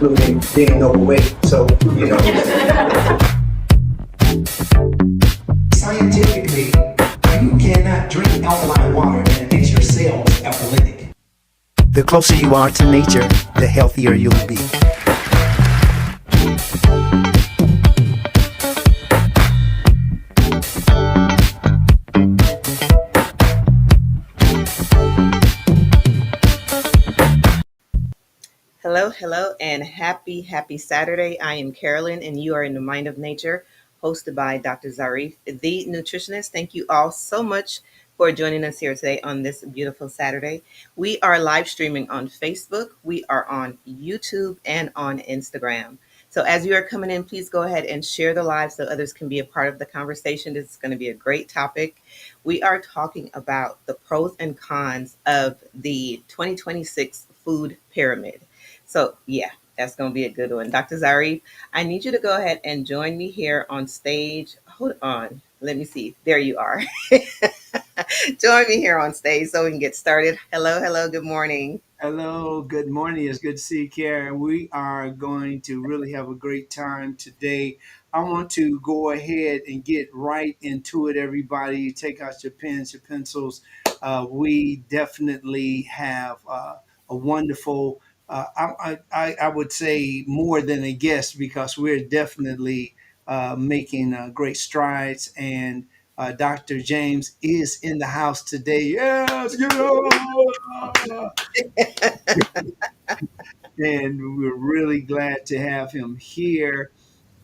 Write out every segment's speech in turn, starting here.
including being overweight. So, scientifically, you cannot drink alkaline water and it makes your cells alkalytic. The closer you are to nature, the healthier you'll be. Hello, hello, and happy Saturday. I am Carolyn, and you are in the Mind of Nature, hosted by Dr. Zarif, the nutritionist. Thank you all so much for joining us here today on this beautiful Saturday. We are live streaming on Facebook, we are on YouTube, and on Instagram. So as you are coming in, please go ahead and share the live so others can be a part of the conversation. This is going to be a great topic. We are talking about the pros and cons of the 2026 food pyramid. So, yeah, that's going to be a good one. Dr. Zarif, I need you to go ahead and join me here on stage. Hold on. Let me see. There you are. Join me here on stage so we can get started. Hello, hello. Good morning. Hello, good morning. It's good to see you, Karen. We are going to really have a great time today. I want to go ahead and get right into it, everybody. Take out your pens, your pencils. We definitely have a wonderful, I would say more than a guest because we're definitely making great strides. And Dr. James is in the house today. Yes, and we're really glad to have him here.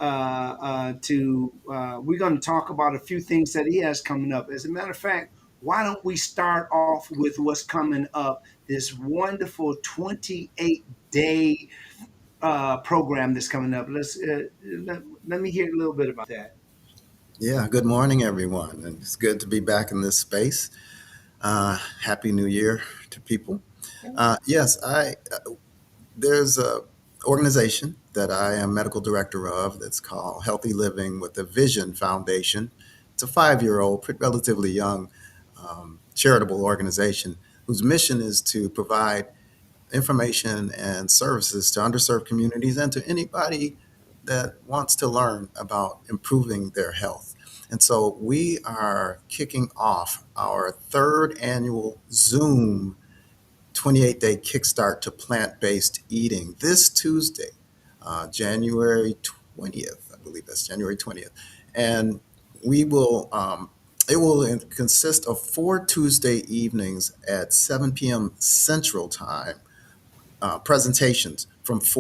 We're going to talk about a few things that he has coming up. As a matter of fact, why don't we start off with what's coming up? This wonderful 28-day program that's coming up. Let me hear a little bit about that. Yeah, good morning, everyone. And it's good to be back in this space. Happy New Year to people. Yes, there's a organization that I am medical director of that's called Healthy Living with a Vision Foundation. It's a 5-year-old, relatively young charitable organization whose mission is to provide information and services to underserved communities and to anybody that wants to learn about improving their health. And so we are kicking off our third annual Zoom 28-day kickstart to plant-based eating this Tuesday, January 20th. I believe that's January 20th. And we will, it will consist of 4 Tuesday evenings at 7 p.m. Central Time, presentations from it's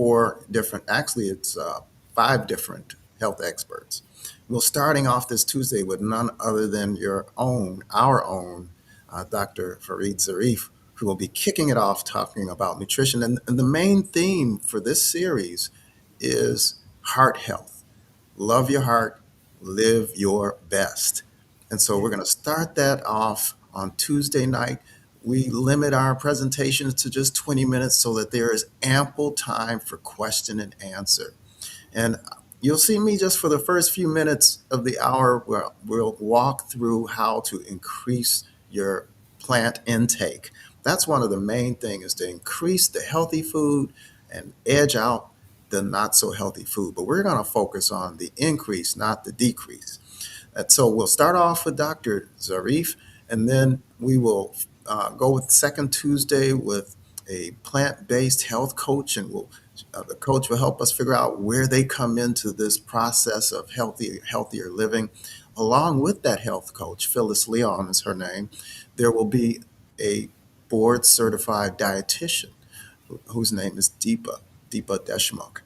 5 different health experts. We're starting off this Tuesday with none other than our own, Dr. Fareed Zarif, who will be kicking it off talking about nutrition. And the main theme for this series is heart health. Love your heart, live your best. And so we're going to start that off on Tuesday night. We limit our presentations to just 20 minutes so that there is ample time for question and answer. And you'll see me just for the first few minutes of the hour where we'll walk through how to increase your plant intake. That's one of the main things, is to increase the healthy food and edge out the not so healthy food. But we're going to focus on the increase, not the decrease. And so we'll start off with Dr. Zarif, and then we will go with second Tuesday with a plant-based health coach, and the coach will help us figure out where they come into this process of healthier living. Along with that health coach, Phyllis Leon is her name, there will be a board certified dietitian whose name is Deepa Deshmukh.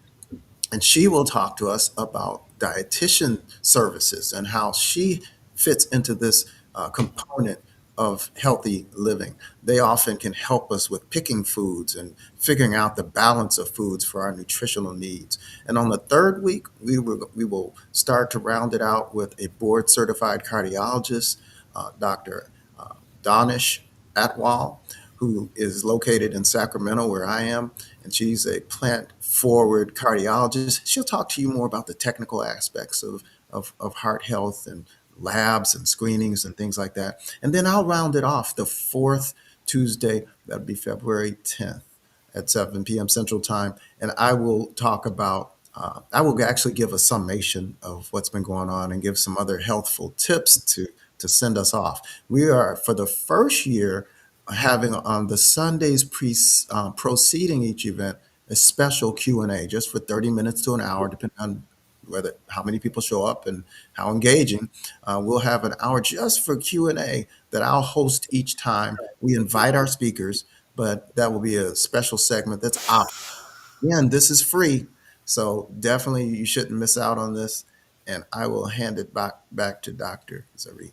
And she will talk to us about dietitian services and how she fits into this component of healthy living. They often can help us with picking foods and figuring out the balance of foods for our nutritional needs. And on the third week, we will start to round it out with a board certified cardiologist, Dr. Danish Atwal, who is located in Sacramento, where I am, and she's a plant forward cardiologist. She'll talk to you more about the technical aspects of heart health and labs and screenings and things like that. And then I'll round it off the fourth Tuesday, that'll be February 10th at 7 p.m. Central Time, and I will talk about. I will actually give a summation of what's been going on and give some other healthful tips to send us off. We are for the first year having on the Sundays preceding each event a special Q&A just for 30 minutes to an hour, depending on whether how many people show up and how engaging. We'll have an hour just for Q&A that I'll host each time. We invite our speakers, but that will be a special segment that's optional. Again, this is free, so definitely you shouldn't miss out on this. And I will hand it back to Dr. Zarif.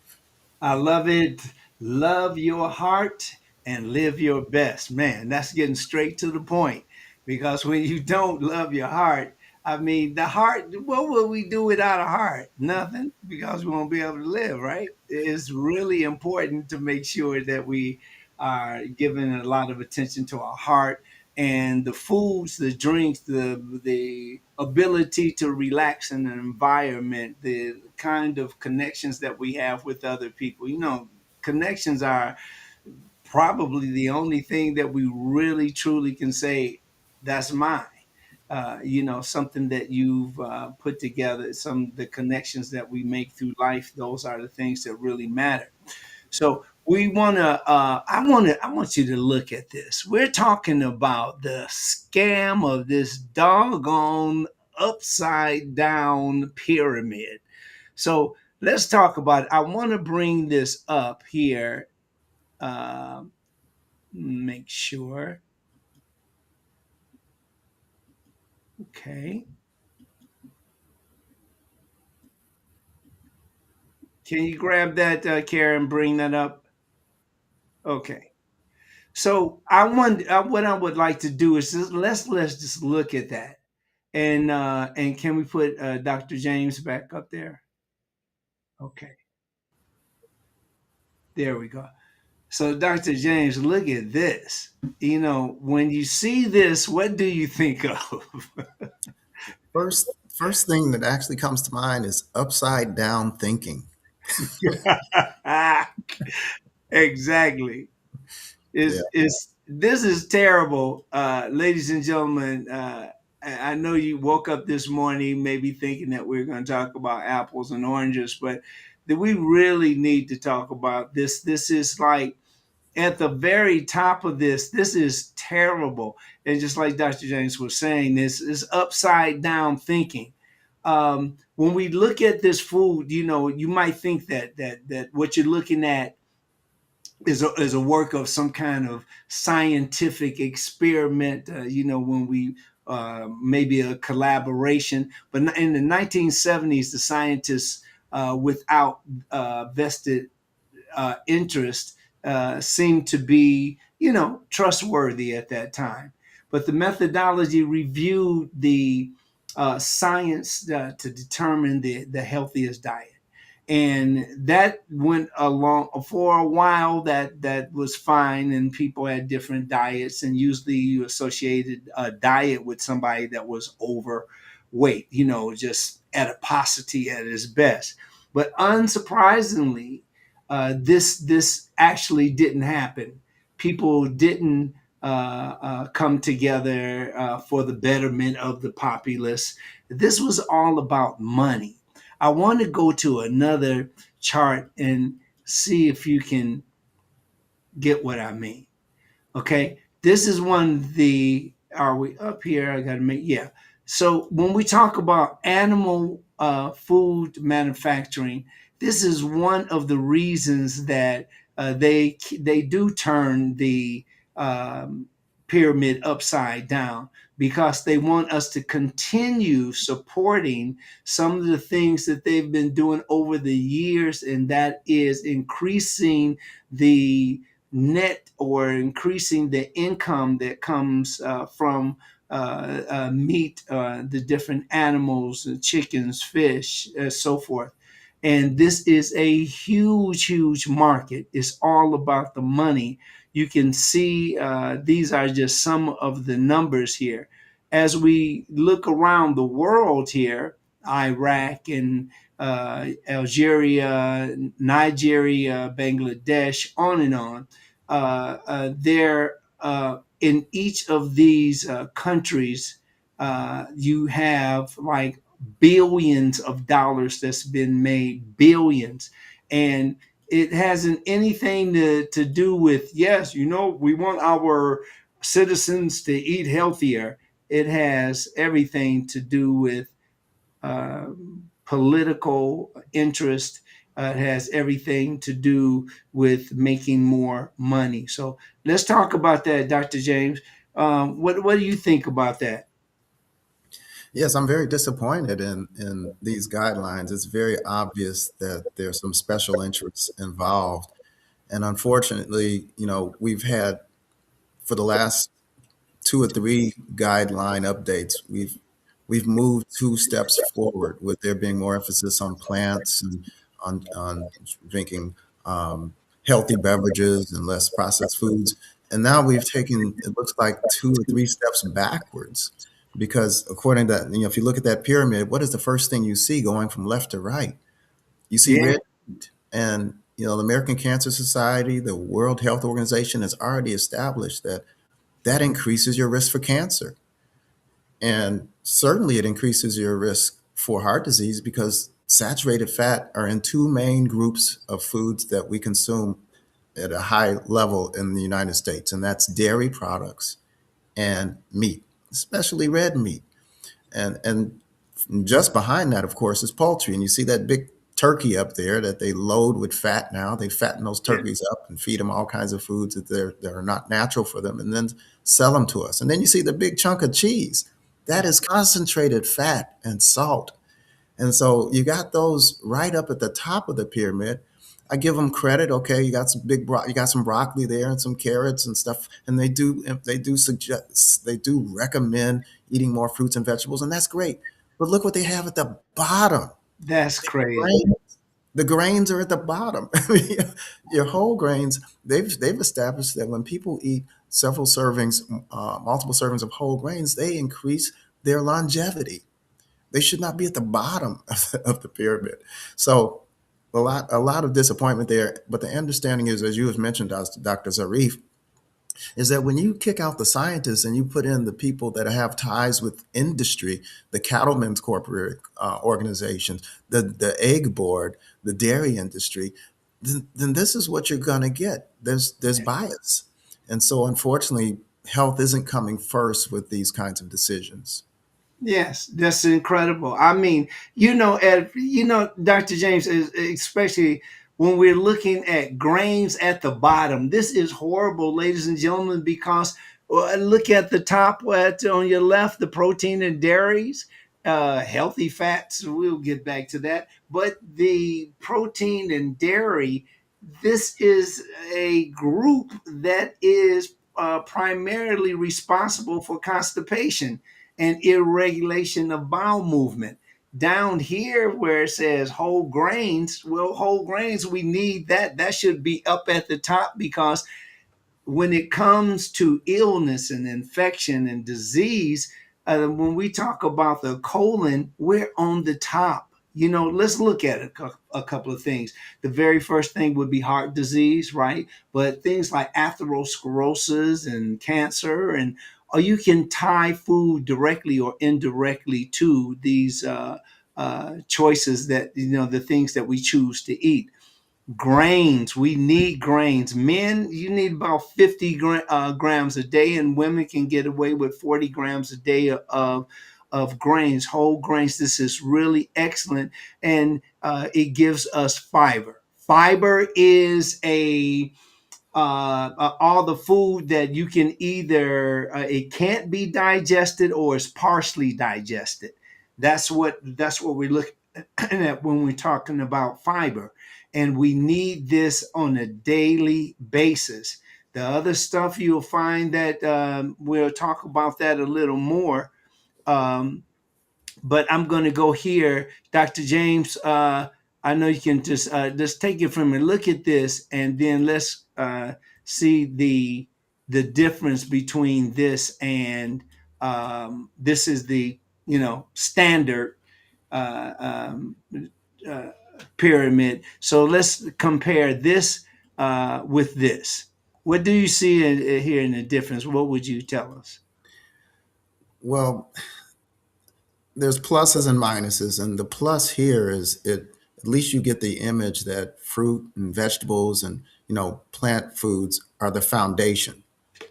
I love it. Love your heart and live your best. Man, that's getting straight to the point. Because when you don't love your heart, I mean, the heart, what will we do without a heart? Nothing, because we won't be able to live, right? It's really important to make sure that we are giving a lot of attention to our heart and the foods, the drinks, the ability to relax in an environment, the kind of connections that we have with other people. You know, connections are probably the only thing that we really truly can say that's mine. Something that you've put together, some the connections that we make through life, those are the things that really matter. So we want to. I want you to look at this. We're talking about the scam of this doggone upside down pyramid. So let's talk about it. I want to bring this up here. Uh, Make sure. Okay. Can you grab that, Karen? Bring that up. Okay. So I want what I would like to do is let's just look at that. And can we put Dr. James back up there? Okay, there we go. So Dr. James, look at this. When you see this, what do you think of? First thing that actually comes to mind is upside down thinking. Exactly. Yeah. Is This is terrible, ladies and gentlemen. I know you woke up this morning maybe thinking that we're going to talk about apples and oranges, but that we really need to talk about this. This is like at the very top of this. This is terrible, and just like Dr. James was saying, this is upside down thinking. When we look at this food, you might think that what you're looking at is a work of some kind of scientific experiment, when we maybe a collaboration. But in the 1970s, the scientists, without vested interest, seemed to be, trustworthy at that time. But the methodology reviewed the science to determine the healthiest diet, and that went along for a while. That was fine, and people had different diets, and usually you associated a diet with somebody that was overweight, just adiposity at its best. But unsurprisingly, this actually didn't happen. People didn't come together for the betterment of the populace. This was all about money. I want to go to another chart and see if you can get what I mean. Okay, this is one of the. Are we up here? I got to make, yeah. So when we talk about animal food manufacturing, this is one of the reasons that they do turn the pyramid upside down, because they want us to continue supporting some of the things that they've been doing over the years, and that is increasing the net, or increasing the income that comes from meat, the different animals, chickens, fish, so forth. And this is a huge, huge market. It's all about the money. You can see these are just some of the numbers here. As we look around the world here, Iraq and Algeria, Nigeria, Bangladesh, on and on, their in each of these countries, you have like billions of dollars that's been made, billions. And it hasn't anything to do with, yes, we want our citizens to eat healthier. It has everything to do with uh, political interest. It has everything to do with making more money. So let's talk about that, Dr. James. What do you think about that? Yes, I'm very disappointed in these guidelines. It's very obvious that there's some special interests involved. And unfortunately, we've had for the last two or three guideline updates, we've moved two steps forward with there being more emphasis on plants and on drinking healthy beverages and less processed foods. And now we've taken, it looks like, two or three steps backwards because according to, if you look at that pyramid, what is the first thing you see going from left to right? You see Yeah, red meat. And, the American Cancer Society, the World Health Organization has already established that that increases your risk for cancer. And certainly it increases your risk for heart disease because saturated fat are in two main groups of foods that we consume at a high level in the United States, and that's dairy products and meat, especially red meat. And just behind that, of course, is poultry. And you see that big turkey up there that they load with fat now. They fatten those yeah, turkeys up and feed them all kinds of foods that are not natural for them and then sell them to us. And then you see the big chunk of cheese. That is concentrated fat and salt. And so you got those right up at the top of the pyramid. I give them credit. Okay, you got some you got some broccoli there and some carrots and stuff, and they do recommend eating more fruits and vegetables, and that's great. But look what they have at the bottom. that's crazy. Grain. The grains are at the bottom. I mean, your whole grains. They've established that when people eat several servings, multiple servings of whole grains, they increase their longevity. They should not be at the bottom of the pyramid. So a lot of disappointment there. But the understanding is, as you have mentioned, Dr. Zarif, is that when you kick out the scientists and you put in the people that have ties with industry, the cattlemen's corporate organizations, the egg board, the dairy industry, then this is what you're going to get. There's bias. And so unfortunately, health isn't coming first with these kinds of decisions. Yes, that's incredible. I mean, Ed, Dr. James, especially when we're looking at grains at the bottom, this is horrible, ladies and gentlemen, because look at the top on your left, the protein and dairies, healthy fats. We'll get back to that. But the protein and dairy, this is a group that is primarily responsible for constipation and irregulation of bowel movement. Down here, where it says whole grains, well, whole grains, we need that. That should be up at the top because when it comes to illness and infection and disease, when we talk about the colon, we're on the top. Let's look at a couple of things. The very first thing would be heart disease, right? But things like atherosclerosis and cancer, and or you can tie food directly or indirectly to these choices that the things that we choose to eat. Grains, we need grains. Men, you need about 50 grams a day, and women can get away with 40 grams a day of grains, whole grains. This is really excellent, and it gives us fiber. Fiber is all the food that you can either it can't be digested or is partially digested. That's what we look at when we're talking about fiber, and we need this on a daily basis. The other stuff you'll find that we'll talk about that a little more. Um, but I'm going to go here, Dr. James. I know you can just take it from me. Look at this, and then let's see the difference between this and this is the standard uh, um, uh, pyramid. So let's compare this with this. What do you see here in the difference? What would you tell us? Well, there's pluses and minuses, and the plus here is it at least you get the image that fruit and vegetables and plant foods are the foundation.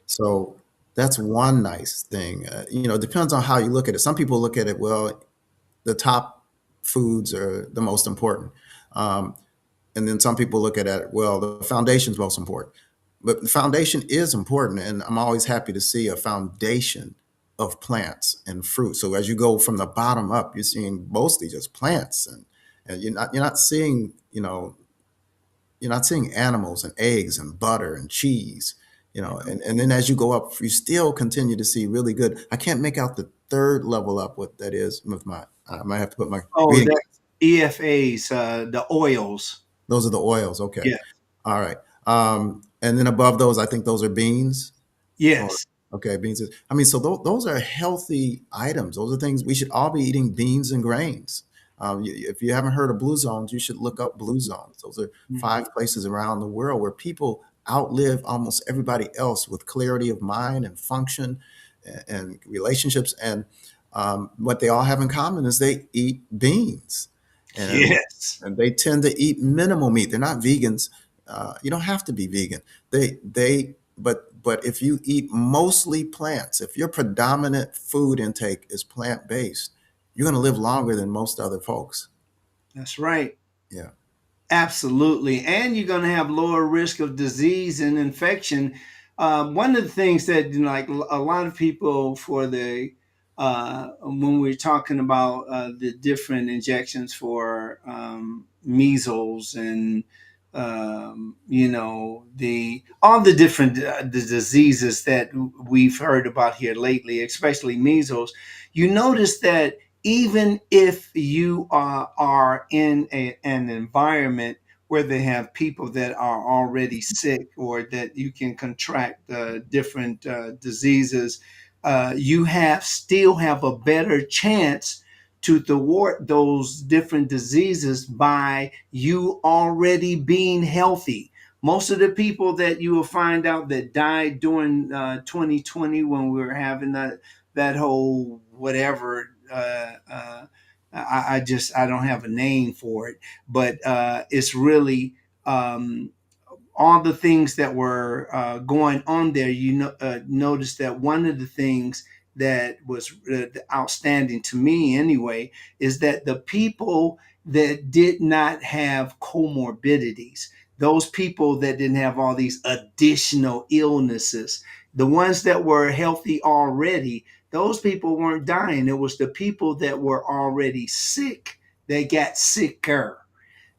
So that's one nice thing. It depends on how you look at it. Some people look at it, well, the top foods are the most important. Um, and then some people look at it, well, the foundation is most important. But the foundation is important, and I'm always happy to see a foundation of plants and fruit. So as you go from the bottom up, you're seeing mostly just plants, and you're not seeing animals and eggs and butter and cheese. And then as you go up, you still continue to see really good. I can't make out the third level up what that is with my. I might have to put my Oh, reading. that's EFAs, the oils. Those are the oils. Okay. Yeah. All right. And then above those, I think those are beans. Or Yes. okay, beans. I mean, so those are healthy items. Those are things we should all be eating: beans and grains. If you haven't heard of blue zones, you should look up blue zones. Those are Mhm. 5 places around the world where people outlive almost everybody else with clarity of mind and function and relationships. And what they all have in common is they eat beans, and Yes. and they tend to eat minimal meat. They're not vegans. You don't have to be vegan. But if you eat mostly plants, if your predominant food intake is plant based, you're going to live longer than most other folks. That's right. Yeah. Absolutely. And you're going to have lower risk of disease and infection. One of the things that, like a lot of people for when we're talking about the different injections for measles and, all the different the diseases that we've heard about here lately, especially measles, you notice that even if you are in an environment where they have people that are already sick or that you can contract different diseases, you have still have a better chance to thwart those different diseases by you already being healthy. Most of the people that you will find out that died during 2020 when we were having that whole whatever I don't have a name for it, but it's really all the things that were going on there. Notice that one of the things that was outstanding to me anyway is that the people that did not have comorbidities, those people that didn't have all these additional illnesses, the ones that were healthy already, those people weren't dying. It was the people that were already sick that got sicker.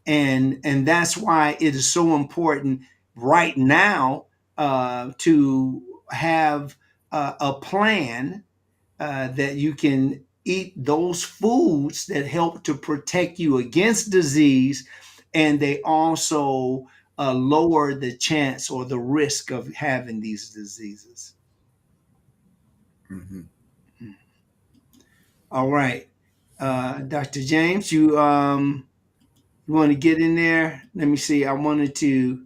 And that's why it is so important right now to have a plan that you can eat those foods that help to protect you against disease, and they also lower the chance or the risk of having these diseases. Hmm. All right, Dr. James, you want to get in there? Let me see. I wanted to.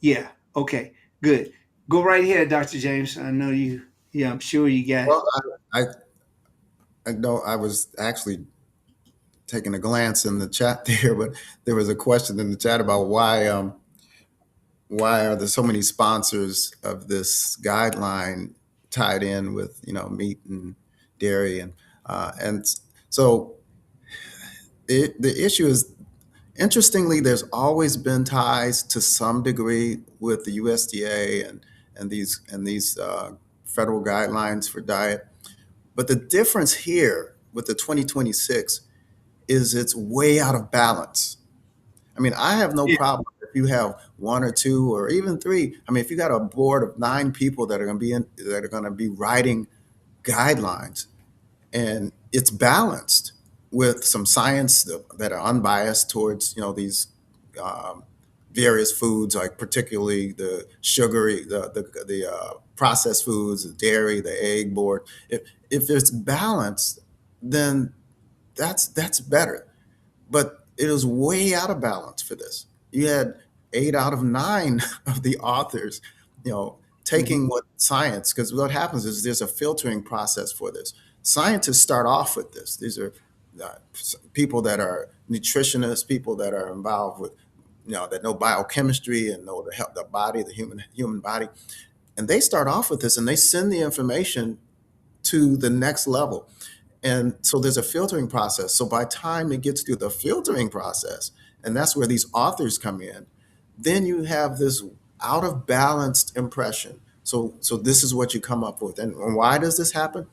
Yeah. Okay. Good. Go right ahead, Dr. James. I know you. Yeah, I'm sure you got. Well, I know I was actually taking a glance in the chat there, but there was a question in the chat about why are there so many sponsors of this guideline tied in with meat and dairy and so the issue is, interestingly, there's always been ties to some degree with the USDA and these federal guidelines for diet. But the difference here with the 2026 is it's way out of balance. I mean, I have no Yeah. problem if you have one or two or even three. I mean, if you got a board of 9 people that are going to be writing guidelines, and it's balanced with some science that are unbiased towards these um, various foods, like particularly the sugary, the processed foods, the dairy, the egg board. If it's balanced, then that's better. But it was way out of balance for this. You had 8 out of 9 of the authors you know, Mhm. taking what science, because what happens is there's a filtering process for this. Scientists start off with this. These are people that are nutritionists, people that are involved with, that know biochemistry and know the body, the human body, and they start off with this and they send the information to the next level. And so there's a filtering process. So by the time it gets through the filtering process, and that's where these authors come in, then you have this out of balanced impression. So this is what you come up with. And why does this happen?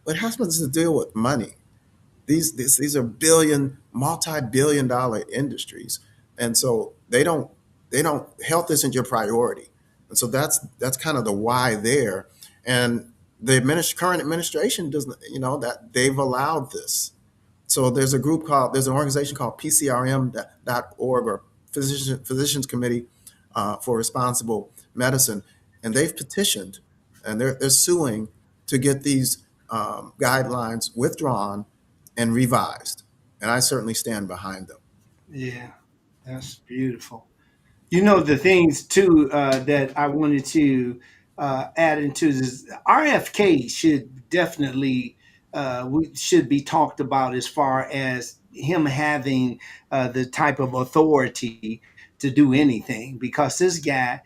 It happens to deal with money. These are multi-billion dollar industries. And so they don't health isn't your priority. And so that's kind of the why there. And the current administration doesn't, that they've allowed this. So there's an organization called PCRM.org, or Physicians Committee for Responsible Medicine, and they've petitioned and they're suing to get these guidelines withdrawn and revised. And I certainly stand behind them. Yeah, that's beautiful. You know, the things too that I wanted to add into this, RFK should definitely we should be talked about as far as him having the type of authority to do anything, because this guy,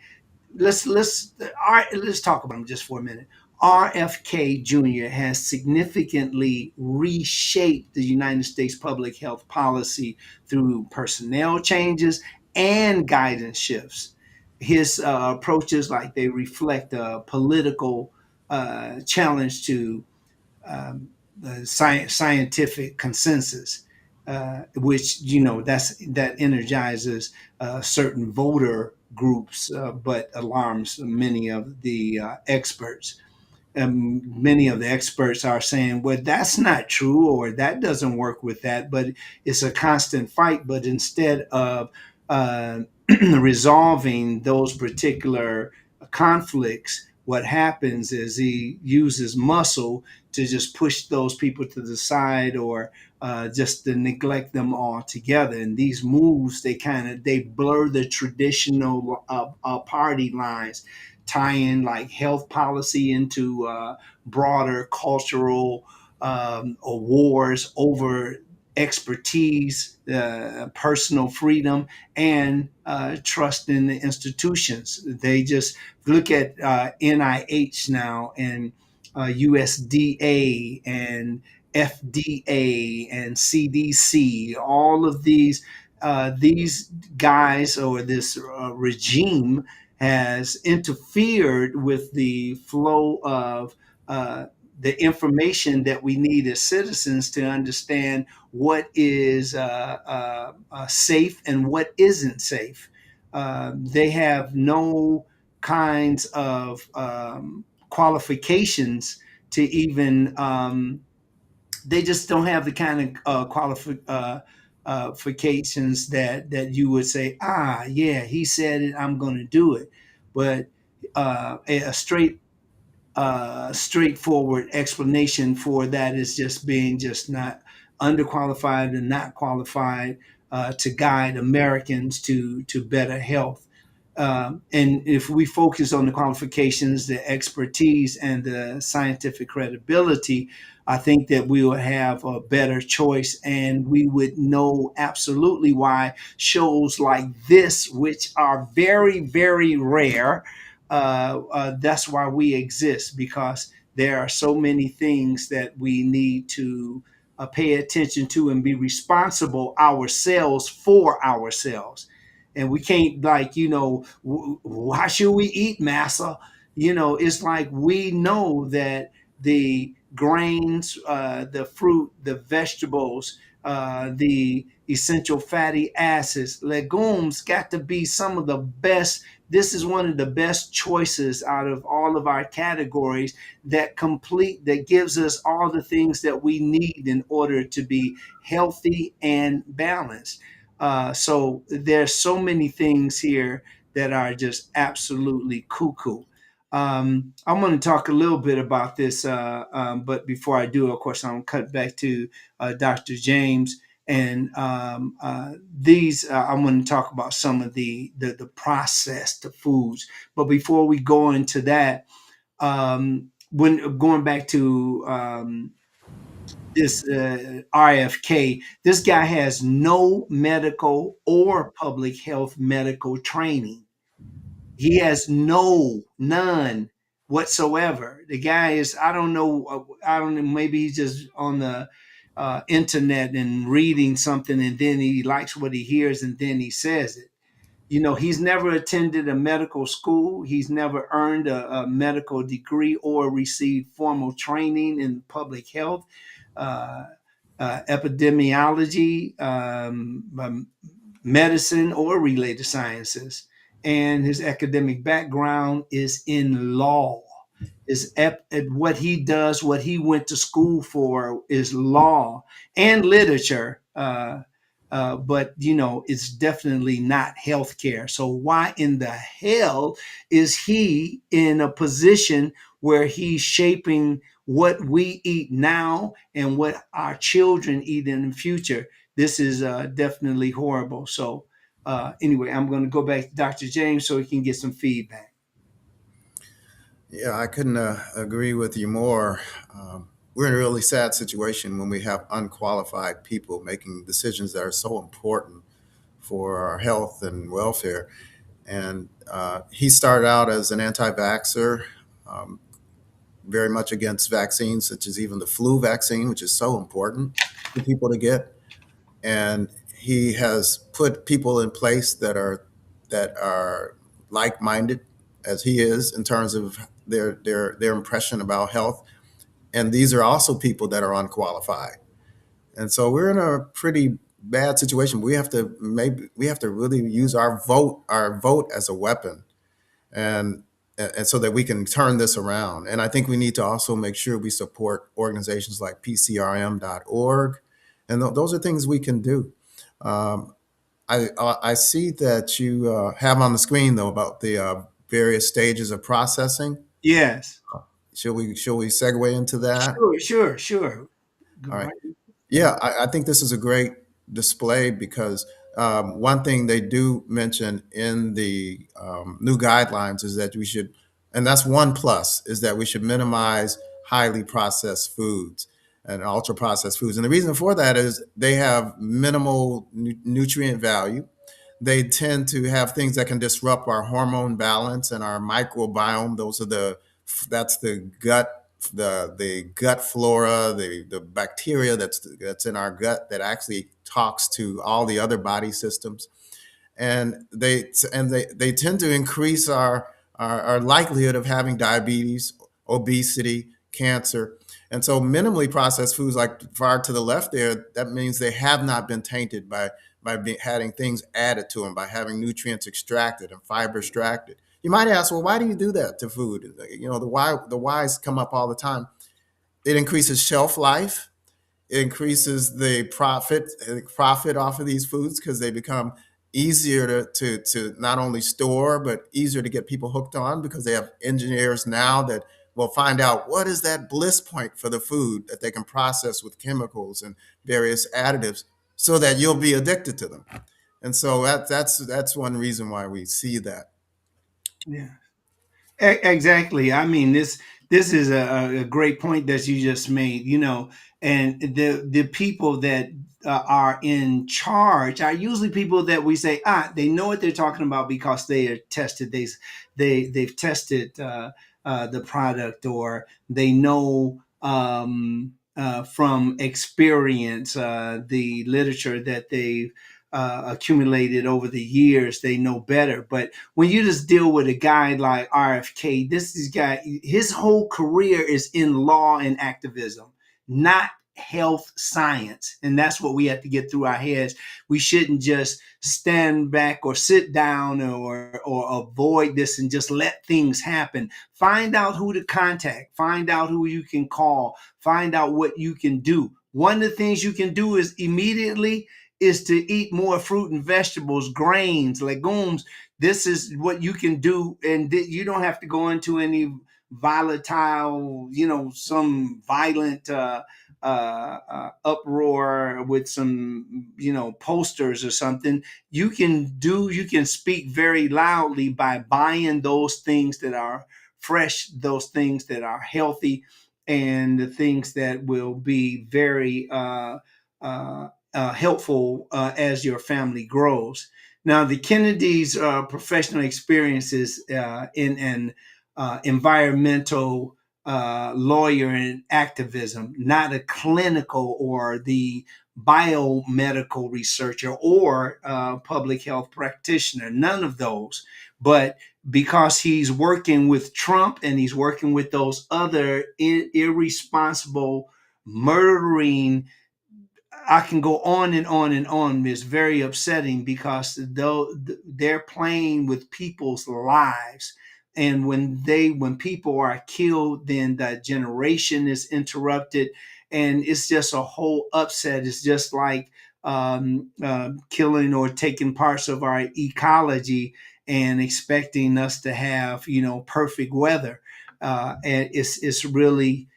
let's talk about him just for a minute. RFK Jr. has significantly reshaped the United States public health policy through personnel changes and guidance shifts. His approaches, like, they reflect a political challenge to the scientific consensus, which, that energizes certain voter groups, but alarms many of the experts. Many of the experts are saying, well, that's not true, or that doesn't work with that, but it's a constant fight. But instead of resolving those particular conflicts, what happens is he uses muscle to just push those people to the side, or just to neglect them altogether. And these moves, they blur the traditional party lines, tying like health policy into broader cultural wars over expertise, personal freedom, and trust in the institutions. They just look at NIH now, and USDA and FDA and CDC. All of these guys, or this regime, has interfered with the flow of the information that we need as citizens to understand what is safe and what isn't safe. They have no kinds of qualifications to even, they just don't have the kind of qualifications that you would say, yeah, he said it, I'm going to do it. But a straightforward explanation for that is just being just not underqualified and not qualified to guide Americans to better health. And if we focus on the qualifications, the expertise, and the scientific credibility, I think that we will have a better choice, and we would know absolutely why shows like this, which are very, very rare, that's why we exist, because there are so many things that we need to pay attention to and be responsible ourselves for ourselves. And we can't, like, why should we eat, massa? It's like, we know that the grains, the fruit, the vegetables, the essential fatty acids, legumes got to be some of the best. This is one of the best choices out of all of our categories, that gives us all the things that we need in order to be healthy and balanced. So there's so many things here that are just absolutely cuckoo. I'm going to talk a little bit about this, but before I do, of course, I'm going to cut back to Dr. James. And these I'm going to talk about some of the processed foods. But before we go into that, when going back to this RFK, this guy has no medical or public health medical training. He has none whatsoever. The guy is, I don't know, I don't know, maybe he's just on the internet and reading something, and then he likes what he hears and then he says it. He's never attended a medical school. He's never earned a medical degree or received formal training in public health, uh, epidemiology, medicine, or related sciences. And his academic background is in law. What he does, what he went to school for, is law and literature. But it's definitely not healthcare. So why in the hell is he in a position where he's shaping what we eat now and what our children eat in the future? This is definitely horrible. So anyway, I'm going to go back to Dr. James so he can get some feedback. Yeah, I couldn't agree with you more. We're in a really sad situation when we have unqualified people making decisions that are so important for our health and welfare. And he started out as an anti-vaxxer, um, very much against vaccines, such as even the flu vaccine, which is so important for people to get. And he has put people in place that are like-minded as he is in terms of their impression about health. And these are also people that are unqualified. And so we're in a pretty bad situation. We have to really use our vote as a weapon, and and so that we can turn this around. And I think we need to also make sure we support organizations like PCRM.org, and those are things we can do. Um, I see that you have on the screen though about the various stages of processing. Yes. Shall we segue into that? Sure. Go All right. right. Yeah, I think this is a great display because one thing they do mention in the new guidelines is that we should, and that's one plus, is that we should minimize highly processed foods and ultra processed foods. And the reason for that is they have minimal nutrient value. They tend to have things that can disrupt our hormone balance and our microbiome. That's the gut flora, the bacteria that's in our gut that actually talks to all the other body systems, and they tend to increase our likelihood of having diabetes, obesity, cancer. And so minimally processed foods like far to the left there, that means they have not been tainted by having things added to them, by having nutrients extracted and fiber extracted. You might ask, well, why do you do that to food? The whys come up all the time. It increases shelf life. It increases the profit off of these foods because they become easier to not only store but easier to get people hooked on because they have engineers now that will find out what is that bliss point for the food that they can process with chemicals and various additives so that you'll be addicted to them. And so that's one reason why we see that. Yeah. Exactly. I mean, this is a great point that you just made. And the people that are in charge are usually people that we say, they know what they're talking about because they are tested. They've tested the product, or they know from experience the literature that they've accumulated over the years. They know better. But when you just deal with a guy like RFK, his whole career is in law and activism, not health science. And that's what we have to get through our heads. We shouldn't just stand back or sit down or avoid this and just let things happen. Find out who to contact, find out who you can call, find out what you can do. One of the things you can do is to eat more fruit and vegetables, grains, legumes. This is what you can do, and you don't have to go into any volatile, some violent uproar with some, posters or something. You can speak very loudly by buying those things that are fresh, those things that are healthy, and the things that will be very helpful as your family grows. Now, the Kennedys' professional experiences in an environmental lawyer and activism, not a clinical or the biomedical researcher or public health practitioner, none of those. But because he's working with Trump and he's working with those other irresponsible, murdering, I can go on and on and on. It's very upsetting because though they're playing with people's lives, and when people are killed, then that generation is interrupted, and it's just a whole upset. It's just like killing or taking parts of our ecology and expecting us to have perfect weather, and it's really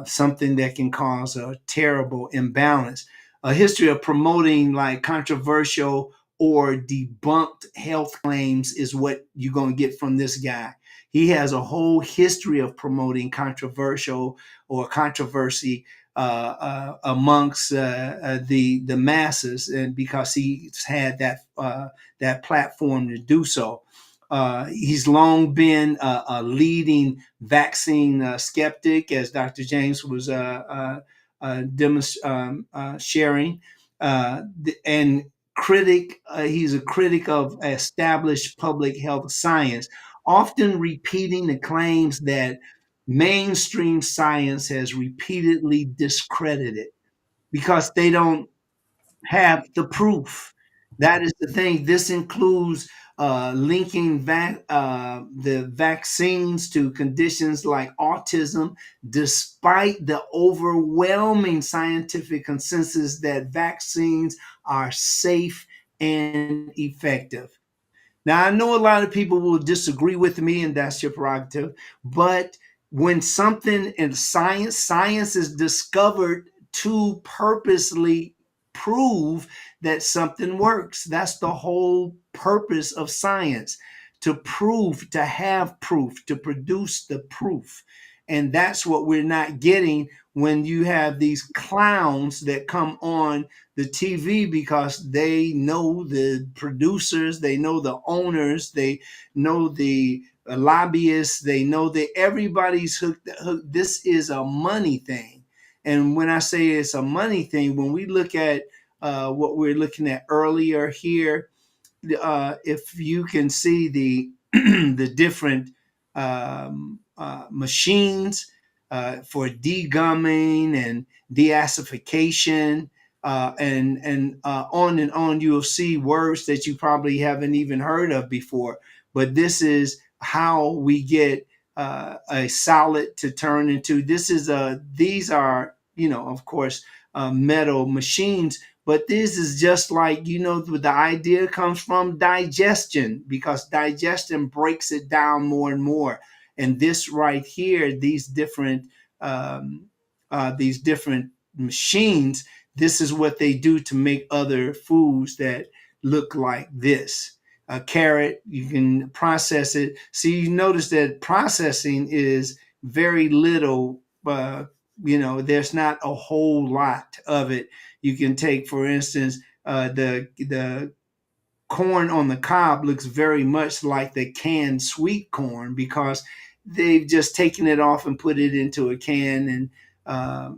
something that can cause a terrible imbalance. A history of promoting like controversial or debunked health claims is what you're going to get from this guy. He has a whole history of promoting controversial or controversy amongst the masses, and because he's had that platform to do so. He's long been a leading vaccine skeptic, as Dr. James was sharing, and critic. He's a critic of established public health science, often repeating the claims that mainstream science has repeatedly discredited because they don't have the proof. That is the thing. This includes linking the vaccines to conditions like autism, despite the overwhelming scientific consensus that vaccines are safe and effective. Now, I know a lot of people will disagree with me, and that's your prerogative. But when something in science is discovered to purposely prove that something works, that's the whole purpose of science, to prove, to have proof, to produce the proof. And that's what we're not getting when you have these clowns that come on the TV because they know the producers, they know the owners, they know the lobbyists, they know that everybody's hooked. This is a money thing. And when I say it's a money thing, when we look at what we're looking at earlier here, if you can see the the different machines for degumming and deacidification, and on and on. You'll see words that you probably haven't even heard of before. But this is how we get a solid to turn into. These are, of course, metal machines. But this is just like, the idea comes from digestion, because digestion breaks it down more and more. And this right here, these different machines, this is what they do to make other foods that look like this. A carrot, you can process it. See, you notice that processing is very little. There's not a whole lot of it. You can take, for instance, the corn on the cob looks very much like the canned sweet corn because they've just taken it off and put it into a can, and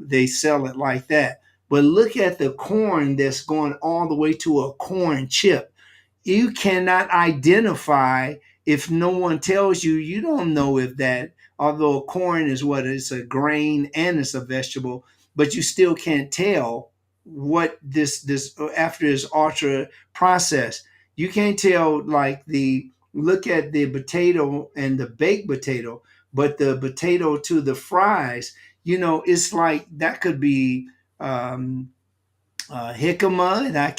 they sell it like that. But look at the corn that's going all the way to a corn chip. You cannot identify if no one tells you. You don't know if that, although corn is what, it's a grain and it's a vegetable, but you still can't tell what this after it's ultra processed. You can't tell, like, look at the potato and the baked potato, but the potato to the fries, it's like that could be jicama. That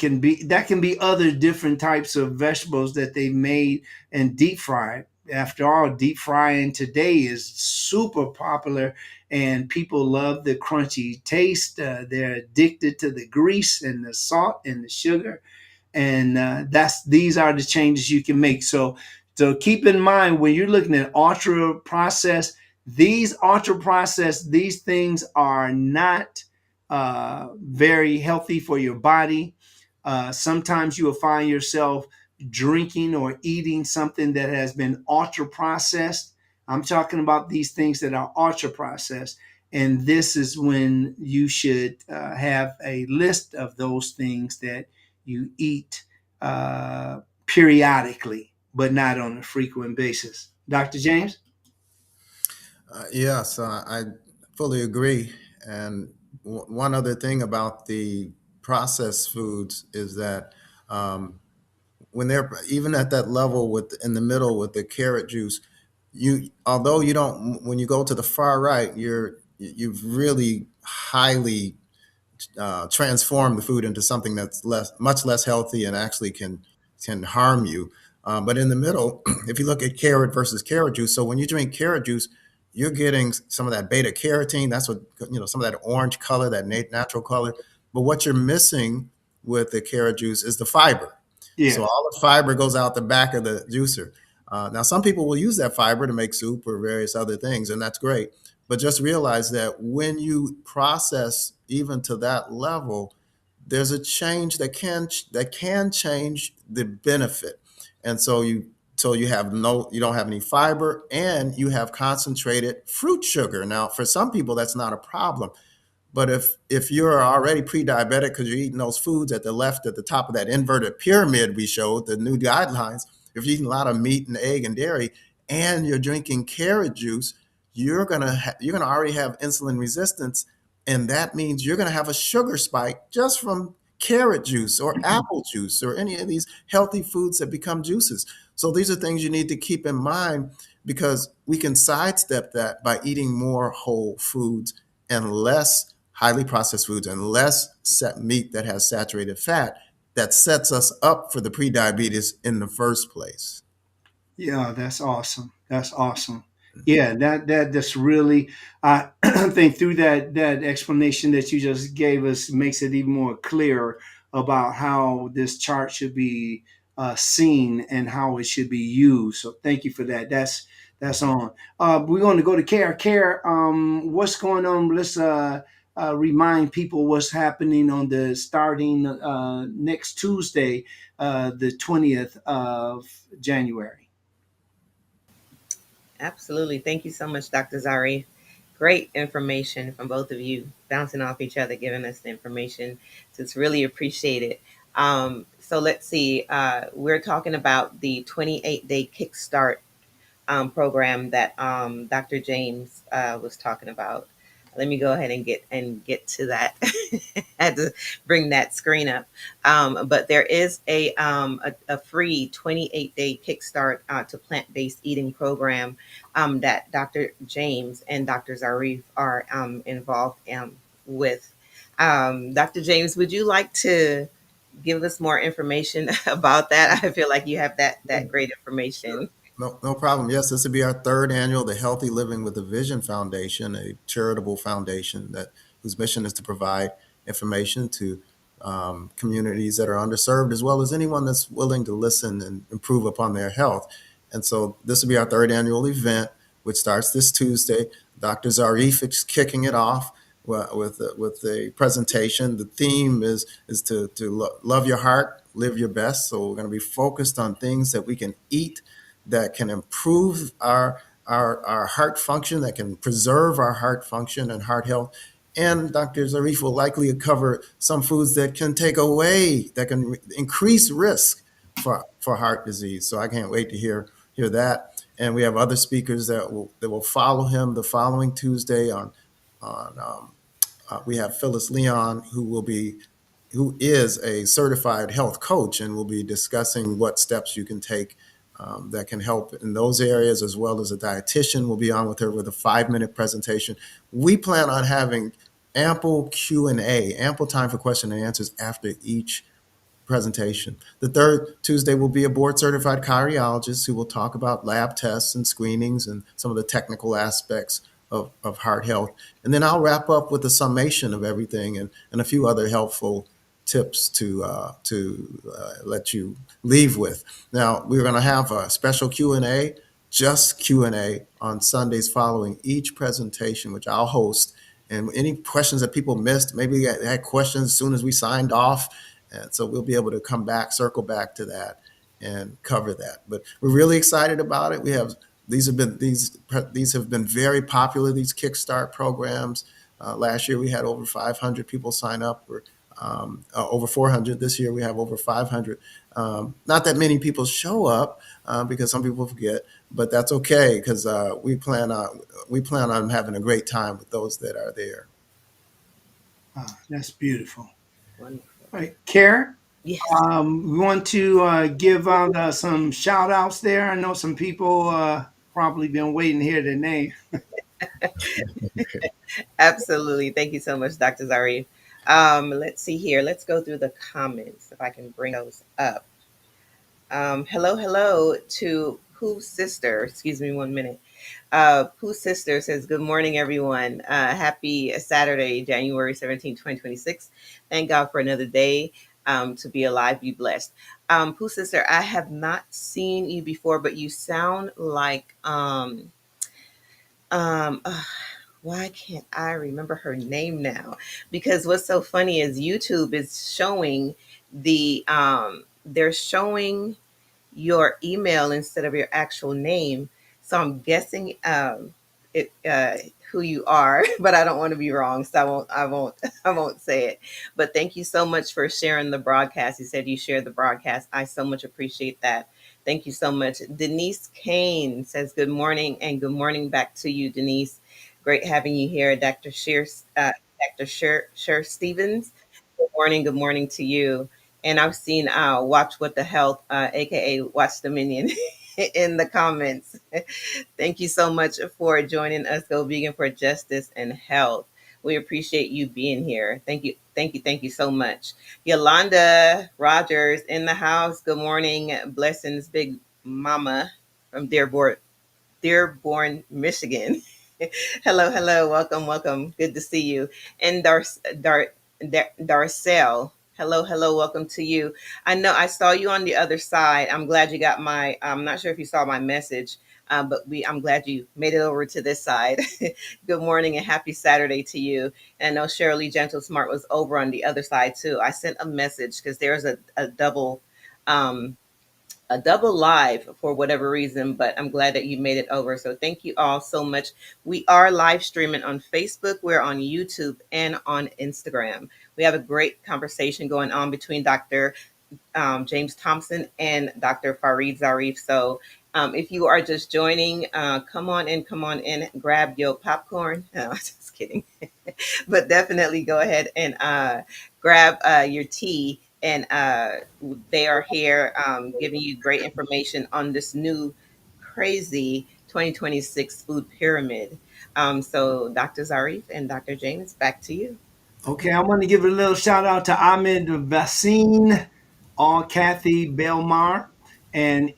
can be other different types of vegetables that they made and deep fried. after all, deep frying today is super popular, and people love the crunchy taste. They're addicted to the grease and the salt and the sugar, and that's these are the changes you can make. So keep in mind when you're looking at ultra processed, these things are not very healthy for your body. Sometimes you will find yourself drinking or eating something that has been ultra processed. I'm talking about these things that are ultra processed, and this is when you should have a list of those things that you eat periodically, but not on a frequent basis. Dr. James? Yes, I fully agree. And one other thing about the processed foods is that when they're even at that level with in the middle with the carrot juice, you although you don't when you go to the far right, you've really highly transform the food into something that's much less healthy and actually can harm you. But in the middle, if you look at carrot versus carrot juice, so when you drink carrot juice, you're getting some of that beta carotene. That's what some of that orange color, that natural color. But what you're missing with the carrot juice is the fiber. So Yeah. all the fiber goes out the back of the juicer. Now, some people will use that fiber to make soup or various other things, and that's great. But just realize that when you process even to that level, there's a change that can change the benefit. And you don't have any fiber and you have concentrated fruit sugar. Now, for some people, that's not a problem. But if you're already pre-diabetic because you're eating those foods at the left at the top of that inverted pyramid we showed, the new guidelines, if you're eating a lot of meat and egg and dairy and you're drinking carrot juice, you're gonna already have insulin resistance, and that means you're gonna have a sugar spike just from carrot juice or apple juice or any of these healthy foods that become juices. So these are things you need to keep in mind because we can sidestep that by eating more whole foods and less highly processed foods and less meat that has saturated fat that sets us up for the prediabetes in the first place. Yeah, that's awesome. That's awesome. Yeah, that's really I think through that explanation that you just gave us makes it even more clear about how this chart should be seen and how it should be used. So thank you for that. That's on. We're going to go to Care. Care, what's going on? Let's remind people what's happening on the starting next Tuesday, the 20th of January. Absolutely. Thank you so much, Dr. Zari. Great information from both of you, bouncing off each other, giving us the information. So it's really appreciated. So let's see. We're talking about the 28-day Kickstart program that Dr. James was talking about. Let me go ahead and get to that. I had to bring that screen up. But there is a free 28-day kickstart to plant-based eating program that Dr. James and Dr. Zarif are involved with. Dr. James, would you like to give us more information about that? I feel like you have that great information. No, no problem. Yes, this will be our third annual the Healthy Living with a Vision Foundation, a charitable foundation that whose mission is to provide information to communities that are underserved, as well as anyone that's willing to listen and improve upon their health. And so this will be our third annual event, which starts this Tuesday. Dr. Zarif is kicking it off with a presentation. The theme is to love your heart, live your best. So we're going to be focused on things that we can eat that can improve our heart function, that can preserve our heart function and heart health. And Dr. Zarif will likely cover some foods that can take away, that can increase risk for heart disease. So I can't wait to hear that. And we have other speakers that will follow him the following Tuesday on we have Phyllis Leon, who is a certified health coach and will be discussing what steps you can take that can help in those areas, as well as a dietitian will be on with her with a 5-minute presentation. We plan on having ample Q&A, ample time for question and answers after each presentation. The third Tuesday will be a board certified cardiologist who will talk about lab tests and screenings and some of the technical aspects of heart health. And then I'll wrap up with a summation of everything and a few other helpful tips to let you leave with. Now we're going to have a special Q&A, just Q&A on Sundays following each presentation, which I'll host. And any questions that people missed, maybe they had questions as soon as we signed off, and so we'll be able to come back, circle back to that, and cover that. But we're really excited about it. We have these have been very popular. These Kickstart programs. Last year we had over 500 people sign up, or over 400. This year we have over 500. Not that many people show up because some people forget, but that's okay because we plan on having a great time with those that are there. Ah, that's beautiful. Wonderful. All right, Karen, Yes. we want to give out some shout outs there. I know some people probably been waiting to hear their name. Absolutely. Thank you so much, Dr. Zarif. Let's see here. Let's go through the comments if I can bring those up. Hello, hello to Pooh's sister. Excuse me 1 minute. Pooh's sister says, good morning, everyone. Happy Saturday, January 17, 2026. Thank God for another day to be alive, be blessed. Pooh's sister, I have not seen you before, but you sound like um, uh, why can't I remember her name now? Because what's so funny is YouTube is showing they're showing your email instead of your actual name. So I'm guessing who you are, but I don't want to be wrong, so I won't I won't say it. But thank you so much for sharing the broadcast. You said you shared the broadcast. I so much appreciate that. Thank you so much. Denise Kane says good morning, and good morning back to you, Denise. Great having you here, Dr. Sher Stevens. Good morning to you. And I've seen Watch What the Health, aka Watch Dominion, in the comments. Thank you so much for joining us, Go Vegan for Justice and Health. We appreciate you being here. Thank you, thank you, thank you so much. Yolanda Rogers in the house. Good morning. Blessings, Big Mama from Dearborn, Michigan. Hello, hello, welcome, welcome. Good to see you. And Darcel, hello, hello, welcome to you. I know I saw you on the other side. I'm glad you got my. I'm not sure if you saw my message, but I'm glad you made it over to this side. Good morning and happy Saturday to you. And I know Shirley Gentle Smart was over on the other side too. I sent a message because there's a double. Um, a double live for whatever reason, but I'm glad that you made it over. So thank you all so much. We are live streaming on Facebook, we're on YouTube, and on Instagram. We have a great conversation going on between Dr. James Thompson and Dr. Farid Zarif. So if you are just joining, come on in, grab your popcorn. No, just kidding. But definitely go ahead and grab your tea. And they are here giving you great information on this new crazy 2026 food pyramid. So, Dr. Zarif and Dr. James, back to you. Okay, I want to give a little shout out to Ahmed Vassine, all Kathy Belmar, and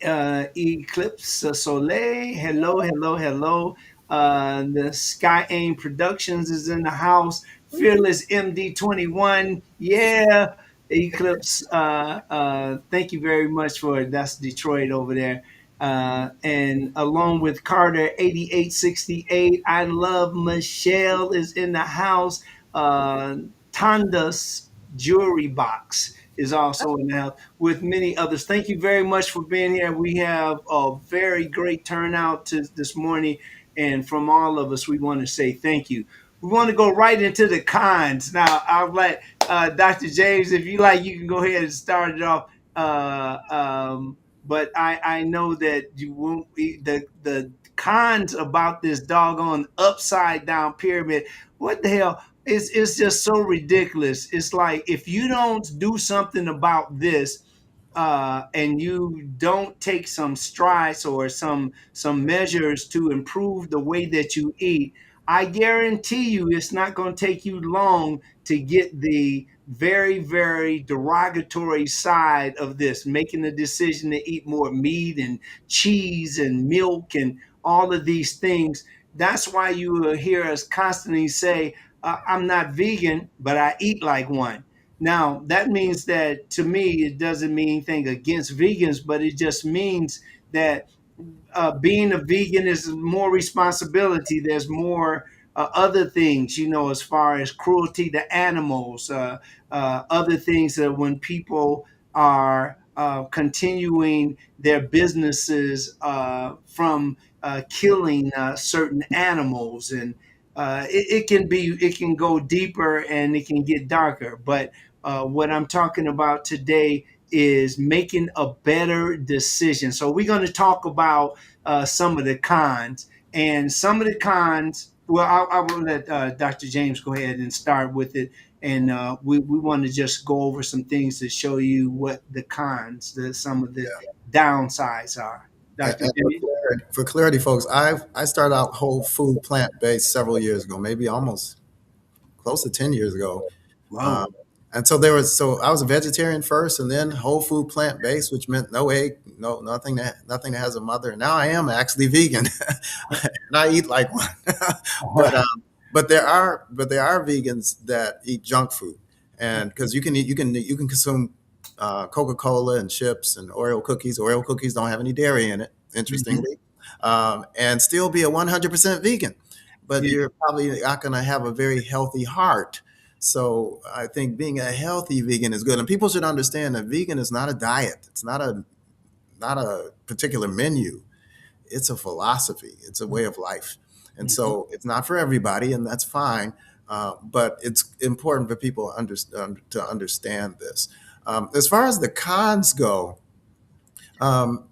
Eclipse Soleil. Hello, hello, hello. The Sky Aim Productions is in the house. Fearless MD21. Yeah. Eclipse, thank you very much for it. That's Detroit over there. And along with Carter 8868, I love Michelle is in the house. Uh, Tanda's Jewelry Box is also in the house with many others. Thank you very much for being here. We have a very great turnout this morning. And from all of us, we want to say thank you. We want to go right into the cons. Now, I'll let Dr. James, if you like, you can go ahead and start it off. But I know that you won't be the cons about this doggone upside down pyramid. What the hell? It's just so ridiculous. It's like if you don't do something about this, and you don't take some strides or some measures to improve the way that you eat, I guarantee you it's not going to take you long to get very, very derogatory side of this, making the decision to eat more meat and cheese and milk and all of these things. That's why you will hear us constantly say, I'm not vegan, but I eat like one. Now, that means that to me, it doesn't mean anything against vegans, but it just means that being a vegan is more responsibility. There's more other things, as far as cruelty to animals, other things that when people are continuing their businesses from killing certain animals, and it can go deeper and it can get darker. But what I'm talking about today is making a better decision. So we're going to talk about some of the cons, and some of the cons. Well, I will let Dr. James go ahead and start with it, and we want to just go over some things to show you what the cons, some of the downsides are. Dr. And James. for clarity, folks, I started out whole food plant based several years ago, maybe almost close to 10 years ago. Whoa. Um, and so I was a vegetarian first, and then whole food plant based, which meant no egg, no nothing that has a mother. And now I am actually vegan, and I eat like one. but there are vegans that eat junk food, and because you can consume Coca Cola and chips and Oreo cookies. Oreo cookies don't have any dairy in it, Mhm. interestingly, and still be a 100% vegan. But Yeah. you're probably not going to have a very healthy heart. So I think being a healthy vegan is good, and people should understand that vegan is not a diet. It's not a particular menu. It's a philosophy. It's a way of life, and Mhm. so it's not for everybody, and that's fine. But it's important for people to understand this. As far as the cons go, um,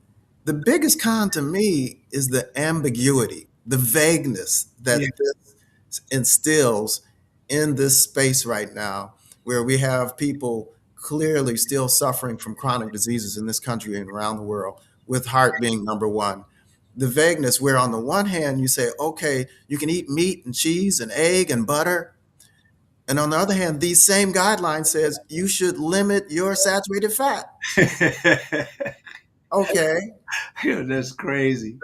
the biggest con to me is the ambiguity, the vagueness Yeah. that this instills in this space right now, where we have people clearly still suffering from chronic diseases in this country and around the world, with heart being number one. The vagueness, where on the one hand you say, okay, you can eat meat and cheese and egg and butter, and on the other hand, these same guidelines says you should limit your saturated fat. Okay, That's crazy.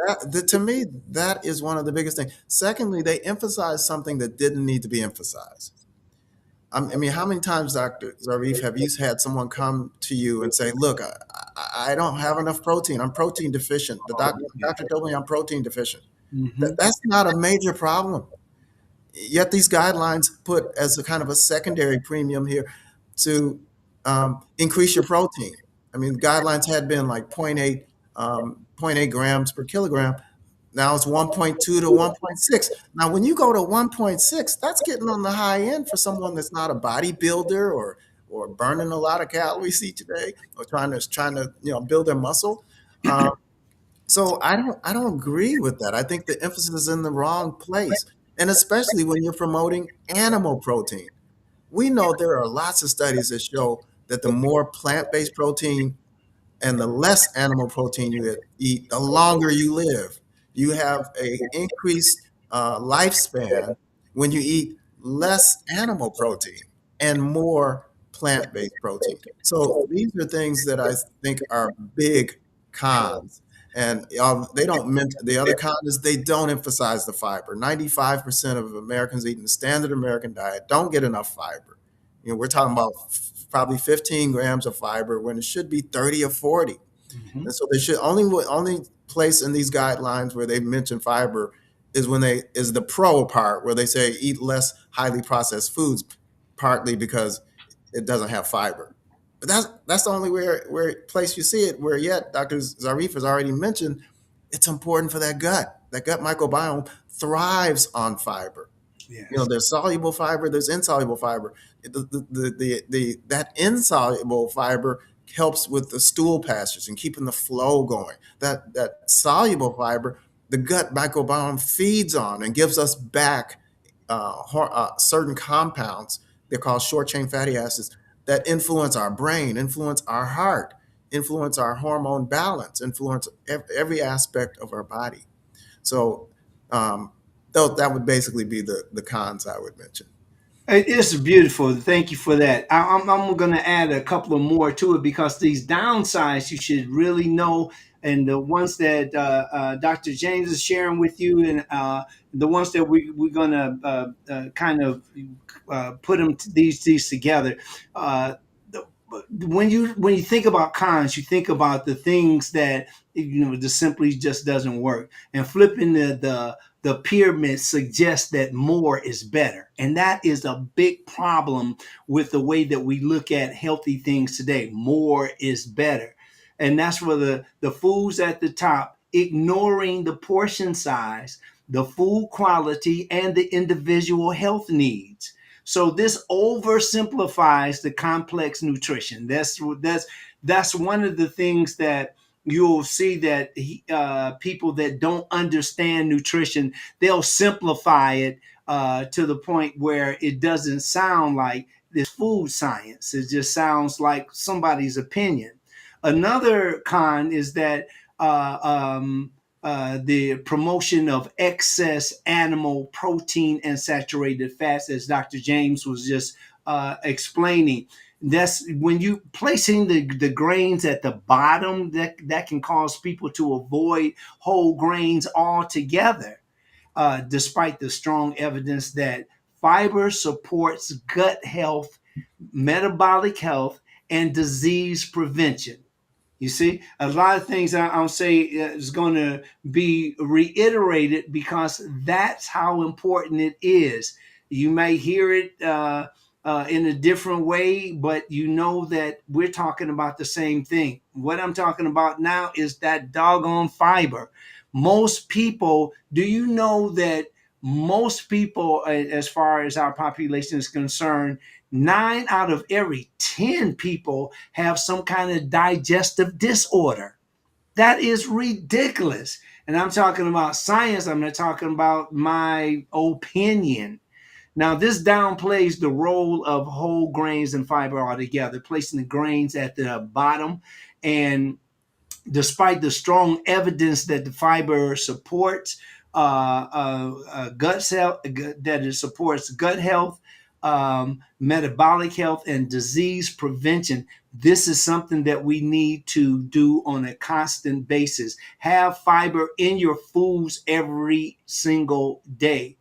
to me, that is one of the biggest things. Secondly, they emphasize something that didn't need to be emphasized. I mean, how many times, Dr. Zarif, have you had someone come to you and say, "Look, I don't have enough protein. I'm protein deficient. The Oh, yeah. doctor told me I'm protein deficient." Hmm. That's not a major problem. Yet these guidelines put as a kind of a secondary premium here to increase your protein. I mean, the guidelines had been like zero point 0.8 grams per kilogram. Now it's 1.2 to 1.6. Now, when you go to 1.6, that's getting on the high end for someone that's not a bodybuilder or burning a lot of calories each day or trying to build their muscle. Um, so I don't agree with that. I think the emphasis is in the wrong place, and especially when you're promoting animal protein. We know there are lots of studies that show that the more plant-based protein and the less animal protein you eat, the longer you live. You have a increased lifespan when you eat less animal protein and more plant-based protein. So these are things that I think are big cons. And they don't mention the other con is they don't emphasize the fiber. 95% of Americans eating the standard American diet don't get enough fiber. We're talking about probably 15 grams of fiber when it should be 30 or 40. Hmm. And so they should only place in these guidelines where they mention fiber is when they is the pro part where they say eat less highly processed foods, partly because it doesn't have fiber. But that's the only where place you see it. Where yet Dr. Zarif has already mentioned it's important for that gut. That gut microbiome thrives on fiber. Yes. There's soluble fiber, there's insoluble fiber. That insoluble fiber helps with the stool passage and keeping the flow going. That soluble fiber, the gut microbiome feeds on and gives us back certain compounds they're called short chain fatty acids that influence our brain, influence our heart, influence our hormone balance, influence every aspect of our body. So um, that would basically be the cons I would mention. It is beautiful. Thank you for that. I'm going to add a couple of more to it because these downsides you should really know, and the ones that Dr. James is sharing with you, and the ones that we're going to kind of put these together. Uh, when you think about cons, you think about the things that just simply just doesn't work, and flipping the pyramid suggests that more is better. And that is a big problem with the way that we look at healthy things today. More is better. And that's where the foods at the top, ignoring the portion size, the food quality, and the individual health needs. So this oversimplifies the complex nutrition. That's one of the things that you'll see that people that don't understand nutrition, they'll simplify it to the point where it doesn't sound like this food science. It just sounds like somebody's opinion. Another con is that the promotion of excess animal protein and saturated fats, as Dr. James was just explaining. That's when you placing the grains at the bottom, that can cause people to avoid whole grains altogether, despite the strong evidence that fiber supports gut health, metabolic health, and disease prevention. You see, a lot of things I'll say is going to be reiterated because that's how important it is. You may hear it in a different way, but you know that we're talking about the same thing. What I'm talking about now is that doggone fiber. Most people, do you know that most people, as far as our population is concerned, 9 out of every 10 people have some kind of digestive disorder. That is ridiculous. And I'm talking about science. I'm not talking about my opinion. Now, this downplays the role of whole grains and fiber altogether, placing the grains at the bottom. And despite the strong evidence that the fiber supports gut health, that it supports gut health, metabolic health, and disease prevention. This is something that we need to do on a constant basis. Have fiber in your foods every single day.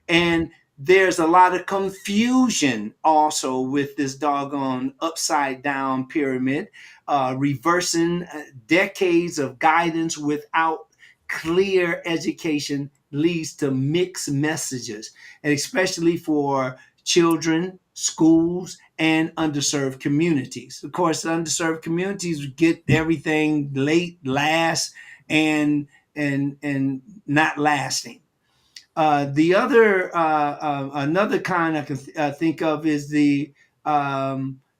And there's a lot of confusion also with this doggone upside down pyramid, reversing decades of guidance without clear education leads to mixed messages, and especially for children, schools, and underserved communities. Of course, underserved communities get everything late, last, and not lasting. The other another kind I can think of is the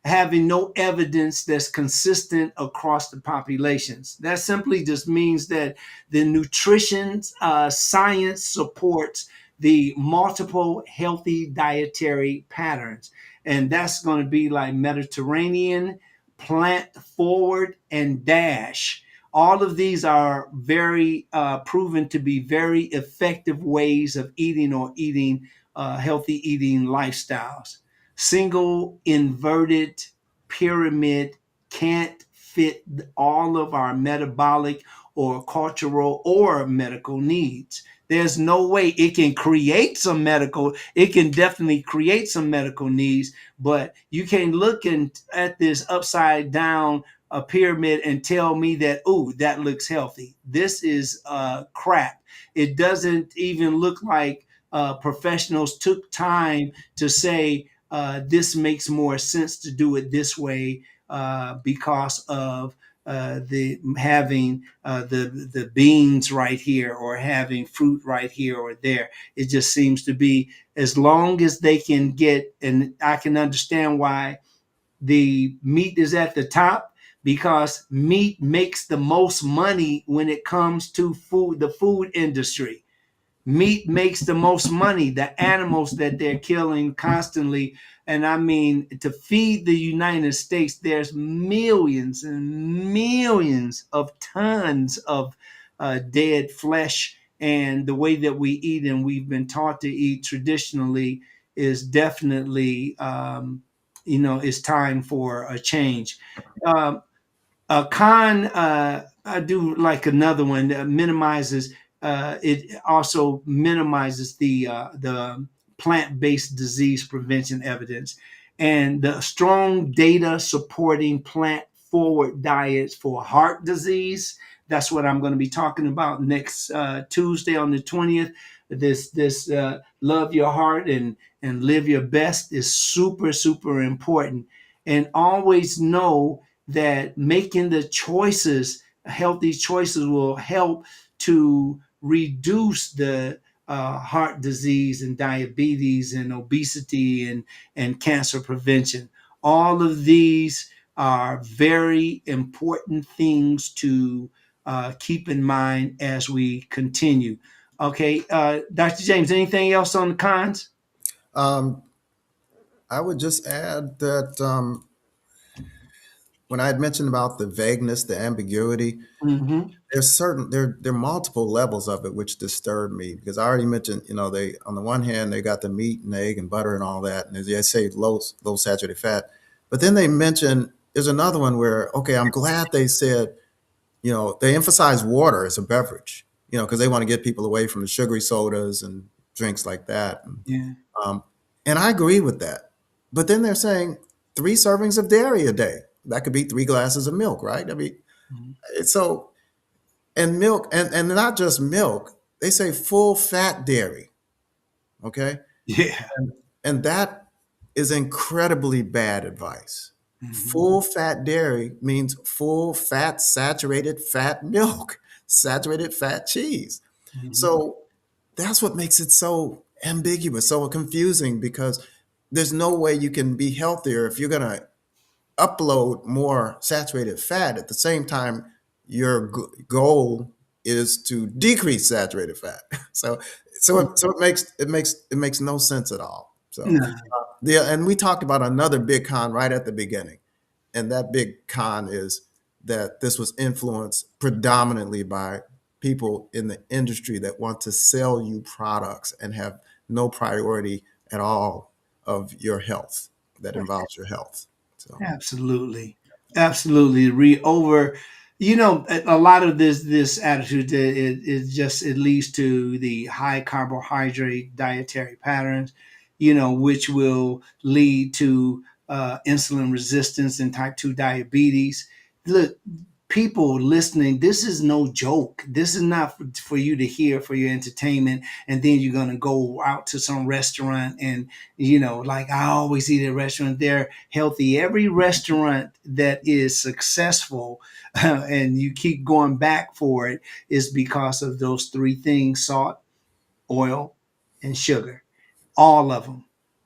having no evidence that's consistent across the populations. That simply just means that the nutrition science supports the multiple healthy dietary patterns, and that's going to be like Mediterranean, plant forward, and DASH. All of these are very proven to be very effective ways of eating or eating healthy eating lifestyles. Single inverted pyramid can't fit all of our metabolic or cultural or medical needs. There's no way it can create some medical, it can definitely create some medical needs, but you can't look at this upside down a pyramid and tell me that, oh, that looks healthy. This is crap. It doesn't even look like professionals took time to say this makes more sense to do it this way because of the having the beans right here or having fruit right here or there. It just seems to be as long as they can get, and I can understand why the meat is at the top, because meat makes the most money when it comes to food, the food industry. Meat makes the most money. The animals that they're killing constantly, and I mean, to feed the United States, there's millions and millions of tons of dead flesh. And the way that we eat, and we've been taught to eat traditionally, is definitely, it's time for a change. Um, a con, I do like another one that minimizes. It also minimizes the plant-based disease prevention evidence and the strong data supporting plant-forward diets for heart disease. That's what I'm going to be talking about next Tuesday on the 20th. This love your heart and live your best is super super important, and always know that making the choices, healthy choices, will help to reduce the heart disease and diabetes and obesity and cancer prevention. All of these are very important things to keep in mind as we continue. Okay, Dr. James, anything else on the cons? Um, I would just add that when I had mentioned about the vagueness, the ambiguity, Mm-hmm. there are multiple levels of it which disturb me because I already mentioned, they on the one hand they got the meat and egg and butter and all that, and they say low saturated fat, but then they mention there's another one where, okay, I'm glad they said, they emphasize water as a beverage, because they want to get people away from the sugary sodas and drinks like that. Yeah. Um, and I agree with that. But then they're saying 3 servings of dairy a day. That could be 3 glasses of milk, right? I mean, Mhm. so, and milk, and not just milk, they say full fat dairy, okay? Yeah. And that is incredibly bad advice. Mhm. Full fat dairy means full fat, saturated fat milk, saturated fat cheese. Mhm. So that's what makes it so ambiguous, so confusing, because there's no way you can be healthier if you're going to upload more saturated fat at the same time your goal is to decrease saturated fat. So it makes no sense at all. So No. and we talked about another big con right at the beginning, and that big con is that this was influenced predominantly by people in the industry that want to sell you products and have no priority at all of your health that involves your health. So Absolutely, absolutely. A lot of this attitude, it just it leads to the high carbohydrate dietary patterns, which will lead to insulin resistance and type 2 diabetes. Look, people listening, this is no joke. This is not for you to hear for your entertainment, and then you're gonna go out to some restaurant and like I always eat at a restaurant. They're healthy. Every restaurant that is successful and you keep going back for it is because of those three things: salt, oil, and sugar. All of them,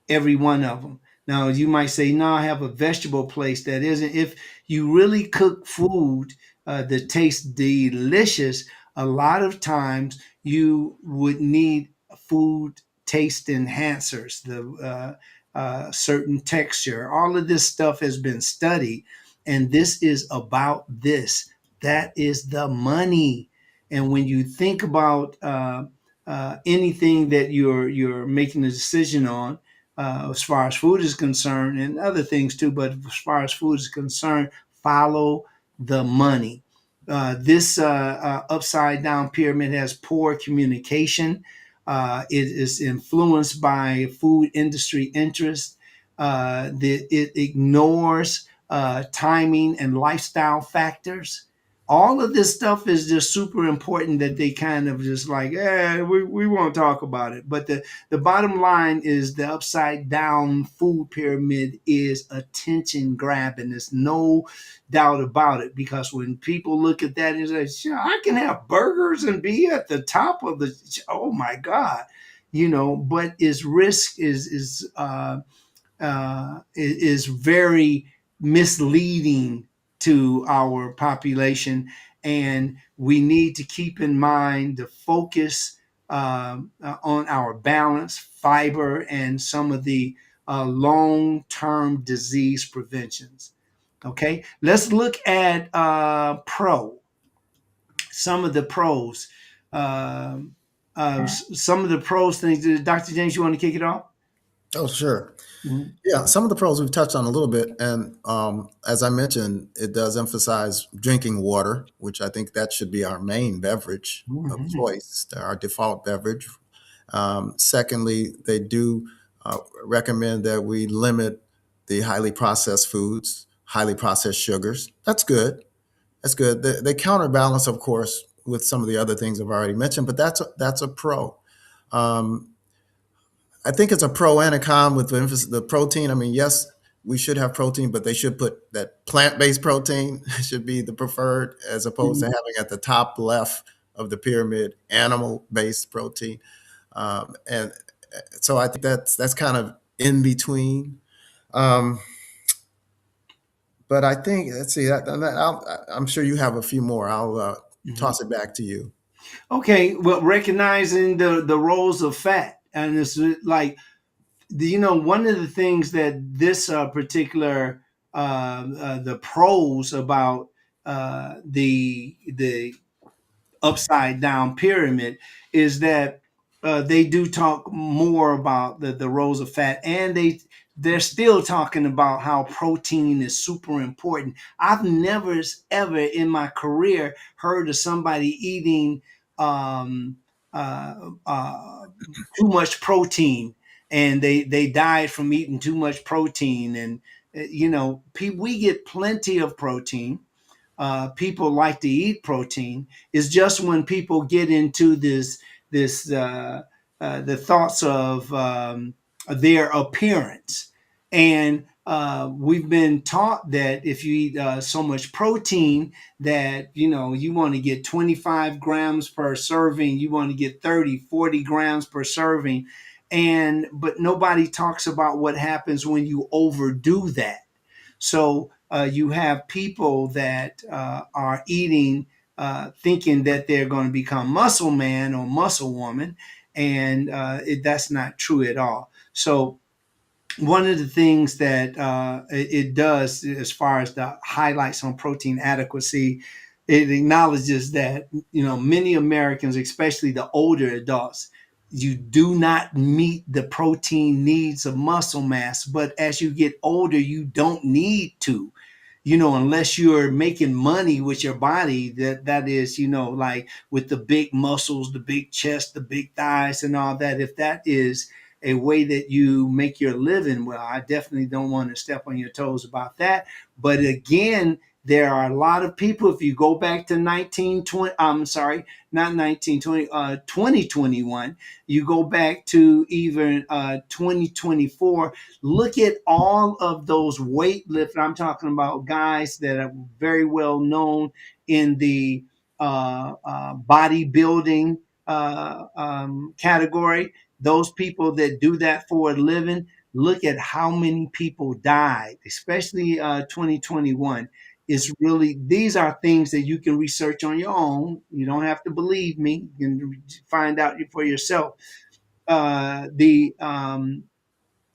every one of them. Now you might say, "No, I have a vegetable place that isn't." If you really cook food that tastes delicious, a lot of times you would need food taste enhancers, the certain texture. All of this stuff has been studied, and this is about this. That is the money. And when you think about anything that you're making a decision on, as far as food is concerned, and other things too, but as far as food is concerned, follow the money. This upside down pyramid has poor communication. It is influenced by food industry interests. It ignores timing and lifestyle factors. All of this stuff is just super important that they kind of just like, we won't talk about it. But the bottom line is the upside down food pyramid is attention grabbing. There's no doubt about it, because when people look at that and say, sure, I can have burgers and be at the top of the, oh my God, but its risk is very misleading to our population, and we need to keep in mind the focus on our balance, fiber, and some of the long-term disease preventions. Okay, let's look at some of the pros. Um some of the pros things. Dr. James, you want to kick it off? Oh, sure. Mhm. Yeah, some of the pros we've touched on a little bit, and as I mentioned, it does emphasize drinking water, which I think that should be our main beverage of Mhm. choice, our default beverage. Secondly, they do recommend that we limit the highly processed foods, highly processed sugars. That's good. That's good. They counterbalance, of course, with some of the other things I've already mentioned, but that's a pro. Um, I think it's a pro and a con with the emphasis the protein. I mean, yes, we should have protein, but they should put that plant-based protein should be the preferred as opposed to Mhm. having at the top left of the pyramid animal-based protein. And so I think that's kind of in between. Um, but I think let's see. I'm sure you have a few more. I'll Mhm. toss it back to you. Okay, well, recognizing the roles of fat, and it's like one of the things that this particular the pros about the upside down pyramid is that they do talk more about the roles of fat, and they're still talking about how protein is super important. I've never ever in my career heard of somebody eating um, uh, uh, too much protein, and they died from eating too much protein. And we get plenty of protein. People like to eat protein. Is just when people get into this the thoughts of their appearance, and we've been taught that if you eat so much protein that you want to get 25 grams per serving, you want to get 30, 40 grams per serving, and but nobody talks about what happens when you overdo that. So you have people that are eating, thinking that they're going to become muscle man or muscle woman, and that's not true at all. So one of the things that it does as far as the highlights on protein adequacy, it acknowledges that many Americans, especially the older adults, you do not meet the protein needs of muscle mass, but as you get older you don't need to, unless you're making money with your body, that is, like with the big muscles, the big chest, the big thighs and all that. If that is a way that you make your living, well, I definitely don't want to step on your toes about that. But again, there are a lot of people, if you go back to 1920, I'm sorry, not 1920, 2021, you go back to even 2024, look at all of those weightlift. I'm talking about guys that are very well known in the bodybuilding category. Those people that do that for a living, look at how many people died, especially 2021. It's really, these are things that you can research on your own. You don't have to believe me. You can find out for yourself. The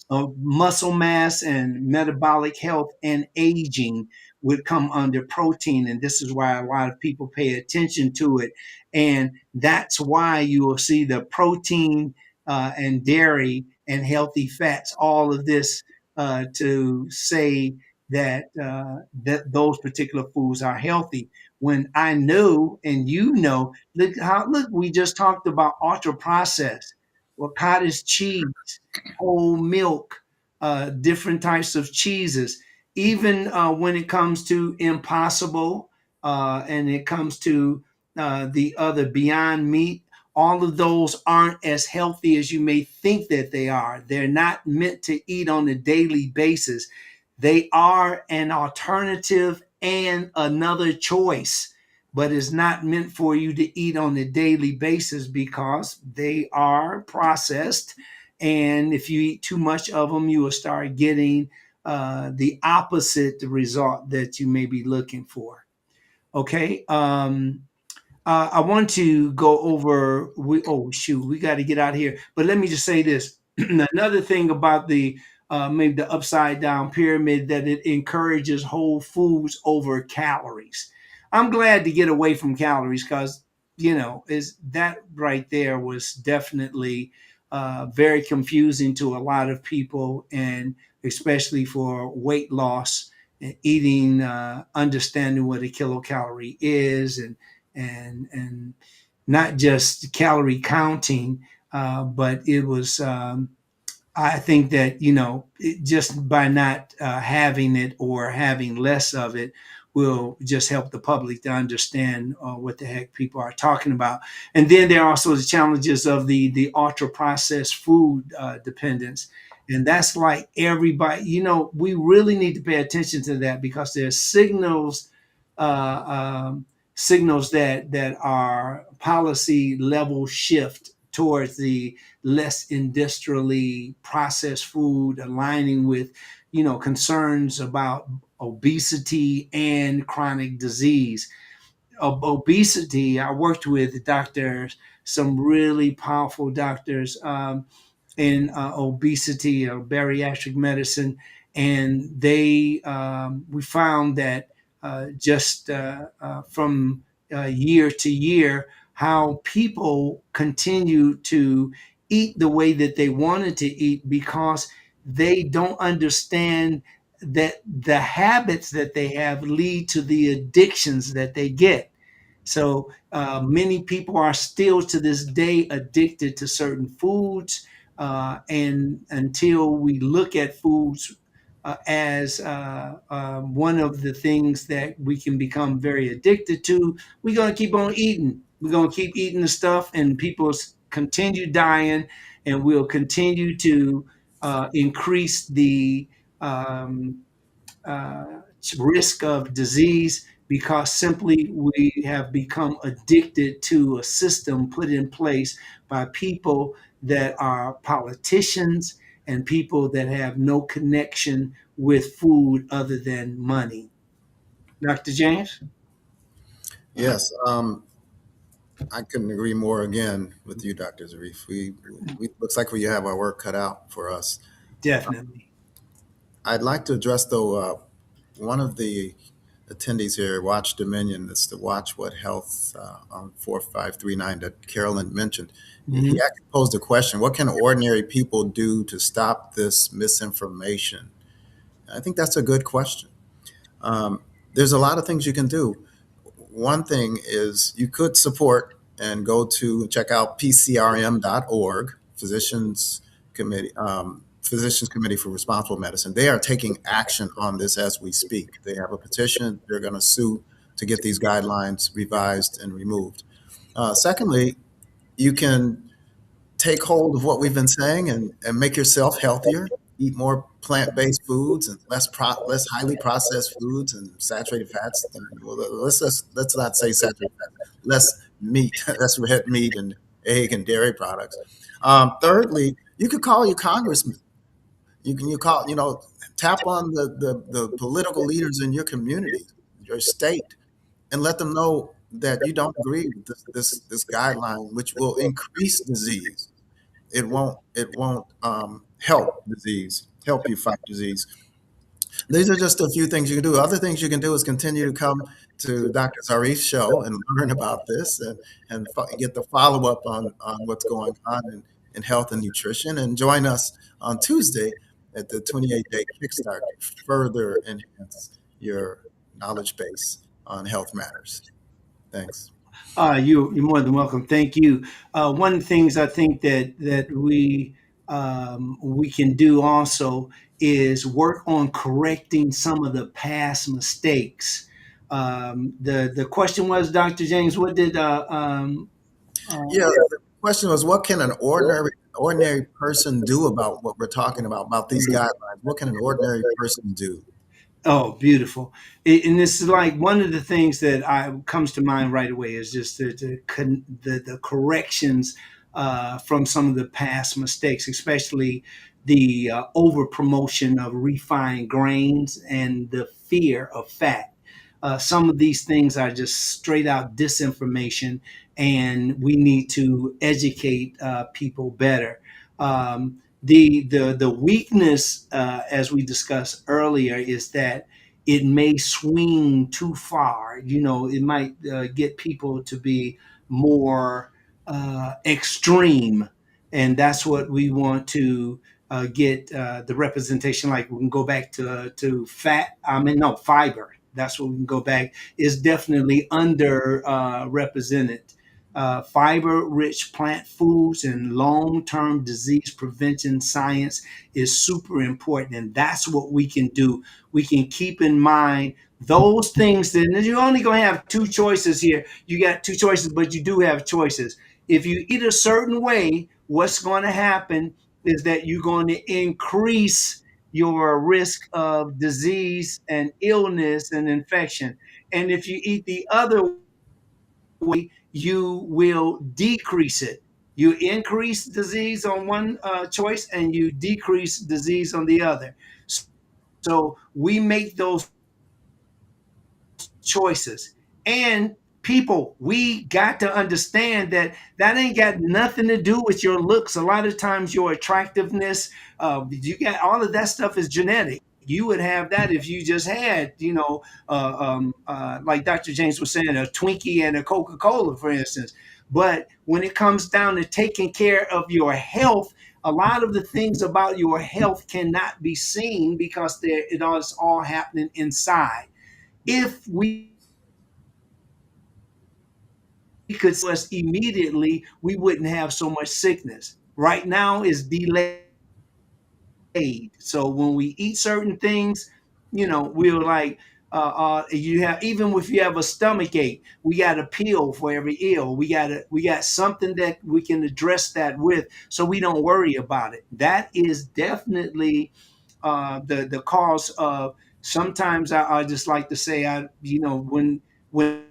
Muscle mass and metabolic health and aging would come under protein. And this is why a lot of people pay attention to it. And that's why you will see the protein and dairy and healthy fats, all of this to say that those particular foods are healthy. When I know and look, we just talked about ultra processed, well, cottage cheese, whole milk, different types of cheeses. Even when it comes to Impossible and it comes to the other Beyond Meat, all of those aren't as healthy as you may think that they are. They're not meant to eat on a daily basis. They are an alternative and another choice, but it's not meant for you to eat on a daily basis because they are processed. And if you eat too much of them, you will start getting the opposite result that you may be looking for. Okay. I want to go over. Oh shoot, we got to get out of here. But let me just say this: another thing about the maybe the upside down pyramid, that it encourages whole foods over calories. I'm glad to get away from calories because is that right there was definitely very confusing to a lot of people, and especially for weight loss and eating, understanding what a kilocalorie is, and not just calorie counting, but it was. I think that just by not having it or having less of it will just help the public to understand what the heck people are talking about. And then there are also the challenges of the ultra processed food dependence, and that's like everybody. We really need to pay attention to that because there's signals that are policy level shift towards the less industrially processed food, aligning with concerns about obesity and chronic disease. Obesity, I worked with doctors, some really powerful doctors, in obesity or bariatric medicine, and we found that just from year to year, how people continue to eat the way that they wanted to eat because they don't understand that the habits that they have lead to the addictions that they get. So many people are still to this day addicted to certain foods, and until we look at foods as one of the things that we can become very addicted to, we're going to keep on eating. We're going to keep eating the stuff, and people continue dying, and we'll continue to increase the um, uh, risk of disease because simply we have become addicted to a system put in place by people that are politicians and people that have no connection with food other than money. Dr. James? Yes, I couldn't agree more again with you, Dr. Zarif. We looks like we have our work cut out for us. Definitely. I'd like to address, though, one of the attendees here, Watch Dominion, that's the Watch What Health on 4539 that Carolyn mentioned. He Mhm. actually posed a question: what can ordinary people do to stop this misinformation? I think that's a good question. Um, there's a lot of things you can do. One thing is you could support and go to check out pcrm.org, Physicians Committee for Responsible Medicine. They are taking action on this as we speak. They have a petition. They're going to sue to get these guidelines revised and removed. Secondly, you can take hold of what we've been saying and make yourself healthier. Eat more plant-based foods and less highly processed foods and saturated fats. Well, let's not say saturated fats. Less meat, less red meat and egg and dairy products. Thirdly, you could call your congressman. You call, tap on the political leaders in your community, your state, and let them know that you don't agree with this guideline, which will increase disease. It won't help you fight disease. These are just a few things you can do. Other things you can do is continue to come to Dr. Zarif's show and learn about this and get the follow up on what's going on in health and nutrition. And join us on Tuesday at the 28-day Kickstart to further enhance your knowledge base on health matters. Thanks. You're more than welcome. Thank you. One of the things I think that we can do also is work on correcting some of the past mistakes. The question was, Dr. James, what did Yeah, the question was, what can an ordinary person do about what we're talking about these guidelines? What can an ordinary person do? oh, beautiful. And this is like one of the things that comes to mind right away is just the corrections from some of the past mistakes, especially the over promotion of refined grains and the fear of fat. Some of these things are just straight out disinformation, and we need to educate people better. The weakness, as we discussed earlier, is that it may swing too far. It might get people to be more extreme and that's what we want to get the representation. Like we can go back to fat. I mean, no, fiber. That's what we can go back. Is definitely under represented. Fiber-rich plant foods and long-term disease prevention science is super important, and that's what we can do. We can keep in mind those things. Then you're only going to have two choices here. You got two choices, but you do have choices. If you eat a certain way, what's going to happen is that you're going to increase your risk of disease and illness and infection. And if you eat the other way, you will decrease it. You increase disease on one choice and you decrease disease on the other. So we make those choices. And people, we got to understand that that ain't got nothing to do with your looks. A lot of times, your attractiveness, you got all of that stuff is genetic. You would have that if you just had, like Dr. James was saying, a Twinkie and a Coca Cola, for instance. But when it comes down to taking care of your health, a lot of the things about your health cannot be seen because it is all happening inside. If we could see us immediately, we wouldn't have so much sickness. Right now is delayed. So when we eat certain things, we're like, you have, even if you have a stomach ache, we got a pill for every ill. We got something that we can address that with, so we don't worry about it. That is definitely the cause of. Sometimes I just like to say, when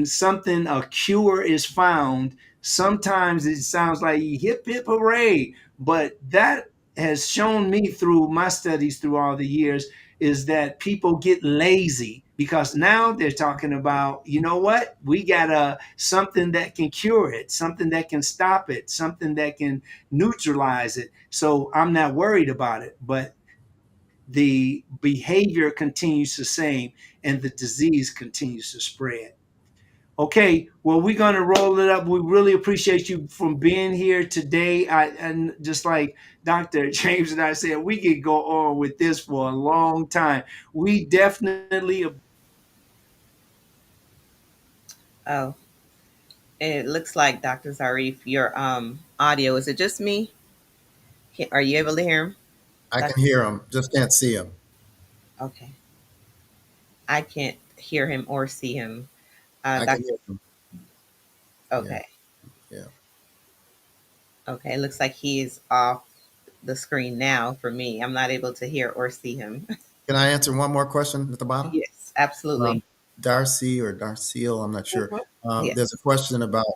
something, a cure is found, sometimes it sounds like hip hip hooray, but that has shown me through my studies through all the years is that people get lazy because now they're talking about, you know what, we got something that can cure it, something that can stop it, something that can neutralize it, so I'm not worried about it. But the behavior continues the same and the disease continues to spread. Okay, well, we're gonna roll it up. We really appreciate you from being here today. And just like Dr. James and I said, we could go on with this for a long time. We definitely Oh, it looks like Dr. Zarif, your audio, is it just me? Are you able to hear him? I Doc- can hear him, just can't see him. Okay. I can't hear him or see him. I can Doctor, hear him. Yeah, okay. yeah. Okay. It looks like he is off the screen now for me. I'm not able to hear or see him. Can I answer one more question at the bottom? Yes, absolutely. Darcy or Darciel, I'm not sure. Mhm. There's a Yes. question about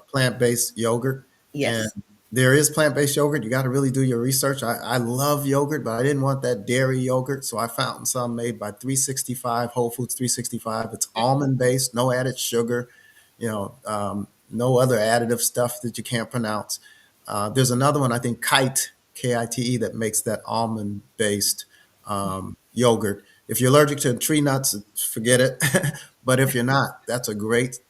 plant-based yogurt, and Yes. there is plant-based yogurt. You got to really do your research. I love yogurt, but I didn't want that dairy yogurt, so I found some made by 365 Whole Foods 365. It's almond-based, no added sugar, no other additive stuff that you can't pronounce. There's another one, I think Kite, Kite, that makes that almond-based yogurt. If you're allergic to tree nuts, forget it. But if you're not, that's a great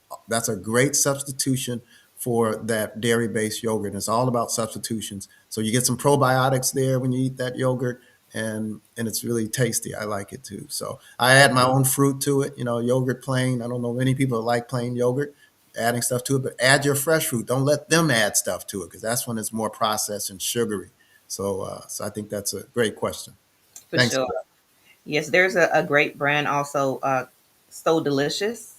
substitution for that dairy-based yogurt. It's all about substitutions. So you get some probiotics there when you eat that yogurt, and it's really tasty. I like it too. So I add my own fruit to it. Yogurt plain. I don't know many people that like plain yogurt, adding stuff to it, but add your fresh fruit. Don't let them add stuff to it because that's when it's more processed and sugary. So I think that's a great question. For Thanks sure. for that. Yes, there's a great brand also, So Delicious.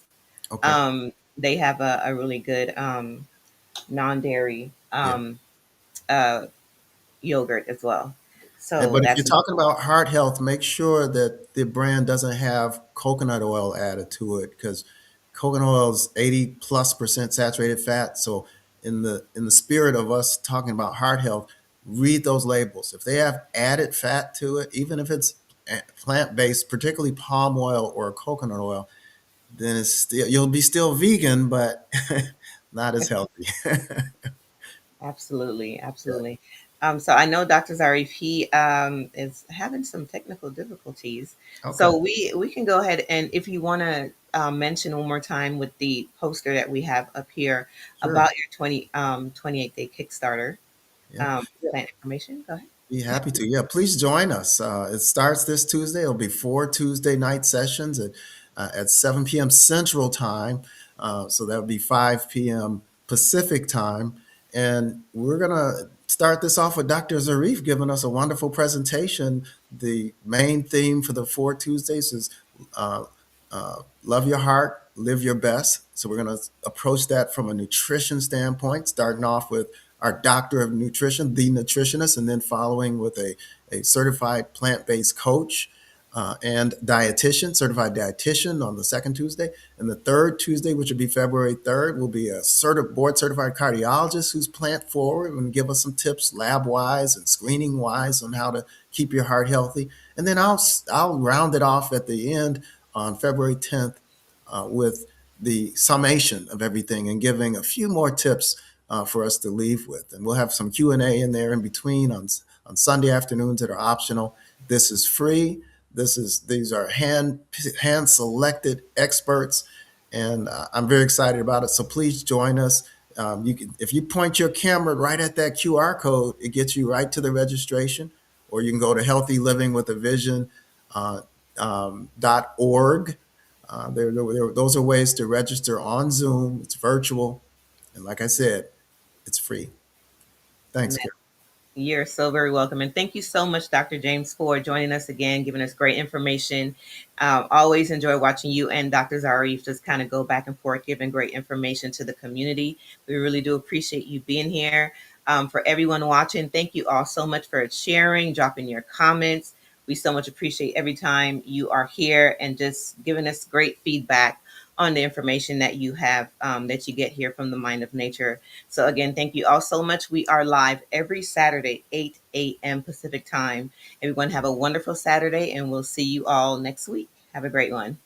Okay. They have a really good non-dairy Yeah. uh, yogurt as well. So But if you're that's talking about heart health, make sure that the brand doesn't have coconut oil added to it because coconut oil is 80+% saturated fat. So in the spirit of us talking about heart health, read those labels. If they have added fat to it, even if it's plant-based, particularly palm oil or coconut oil, then you'll be still vegan, but not as healthy. absolutely, absolutely. So I know Dr. Zarif, he is having some technical difficulties. Okay, So we can go ahead and if you want to mention one more time with the poster that we have up here sure. about your 28-day Kickstarter Yeah. plan information, go ahead. Be happy to. Yeah, please join us. It starts this Tuesday. It'll be 4 Tuesday night sessions at 7 p.m. Central Time. So that'll be 5 p.m. Pacific Time. And we're going to start this off with Dr. Zarif giving us a wonderful presentation. The main theme for the 4 Tuesdays is uh, love your heart, live your best. So we're going to approach that from a nutrition standpoint, starting off with our doctor of nutrition, the nutritionist, and then following with a certified plant-based coach and dietitian, certified dietitian on the second Tuesday. And the third Tuesday, which will be February 3rd, will be a board certified cardiologist who's plant forward and give us some tips lab wise and screening wise on how to keep your heart healthy. And then I'll round it off at the end on February 10th with the summation of everything and giving a few more tips for us to leave with. And we'll have some Q&A in there in between on Sunday afternoons that are optional. This is free. These are hand selected experts, and I'm very excited about it. So please join us. You can, if you point your camera right at that QR code, it gets you right to the registration. Or you can go to Healthy Living with a Vision .org. Those are ways to register on Zoom. It's virtual, and like I said, it's free. Thanks, Karen. You're so very welcome. And thank you so much, Dr. James, for joining us again, giving us great information. Always enjoy watching you and Dr. Zarif just kind of go back and forth, giving great information to the community. We really do appreciate you being here. For everyone watching, thank you all so much for sharing, dropping your comments. We so much appreciate every time you are here and just giving us great feedback on the information that you have, that you get here from the Mind of Nature. So again, thank you all so much. We are live every Saturday, 8 a.m. Pacific time. Everyone have a wonderful Saturday, and we'll see you all next week. Have a great one.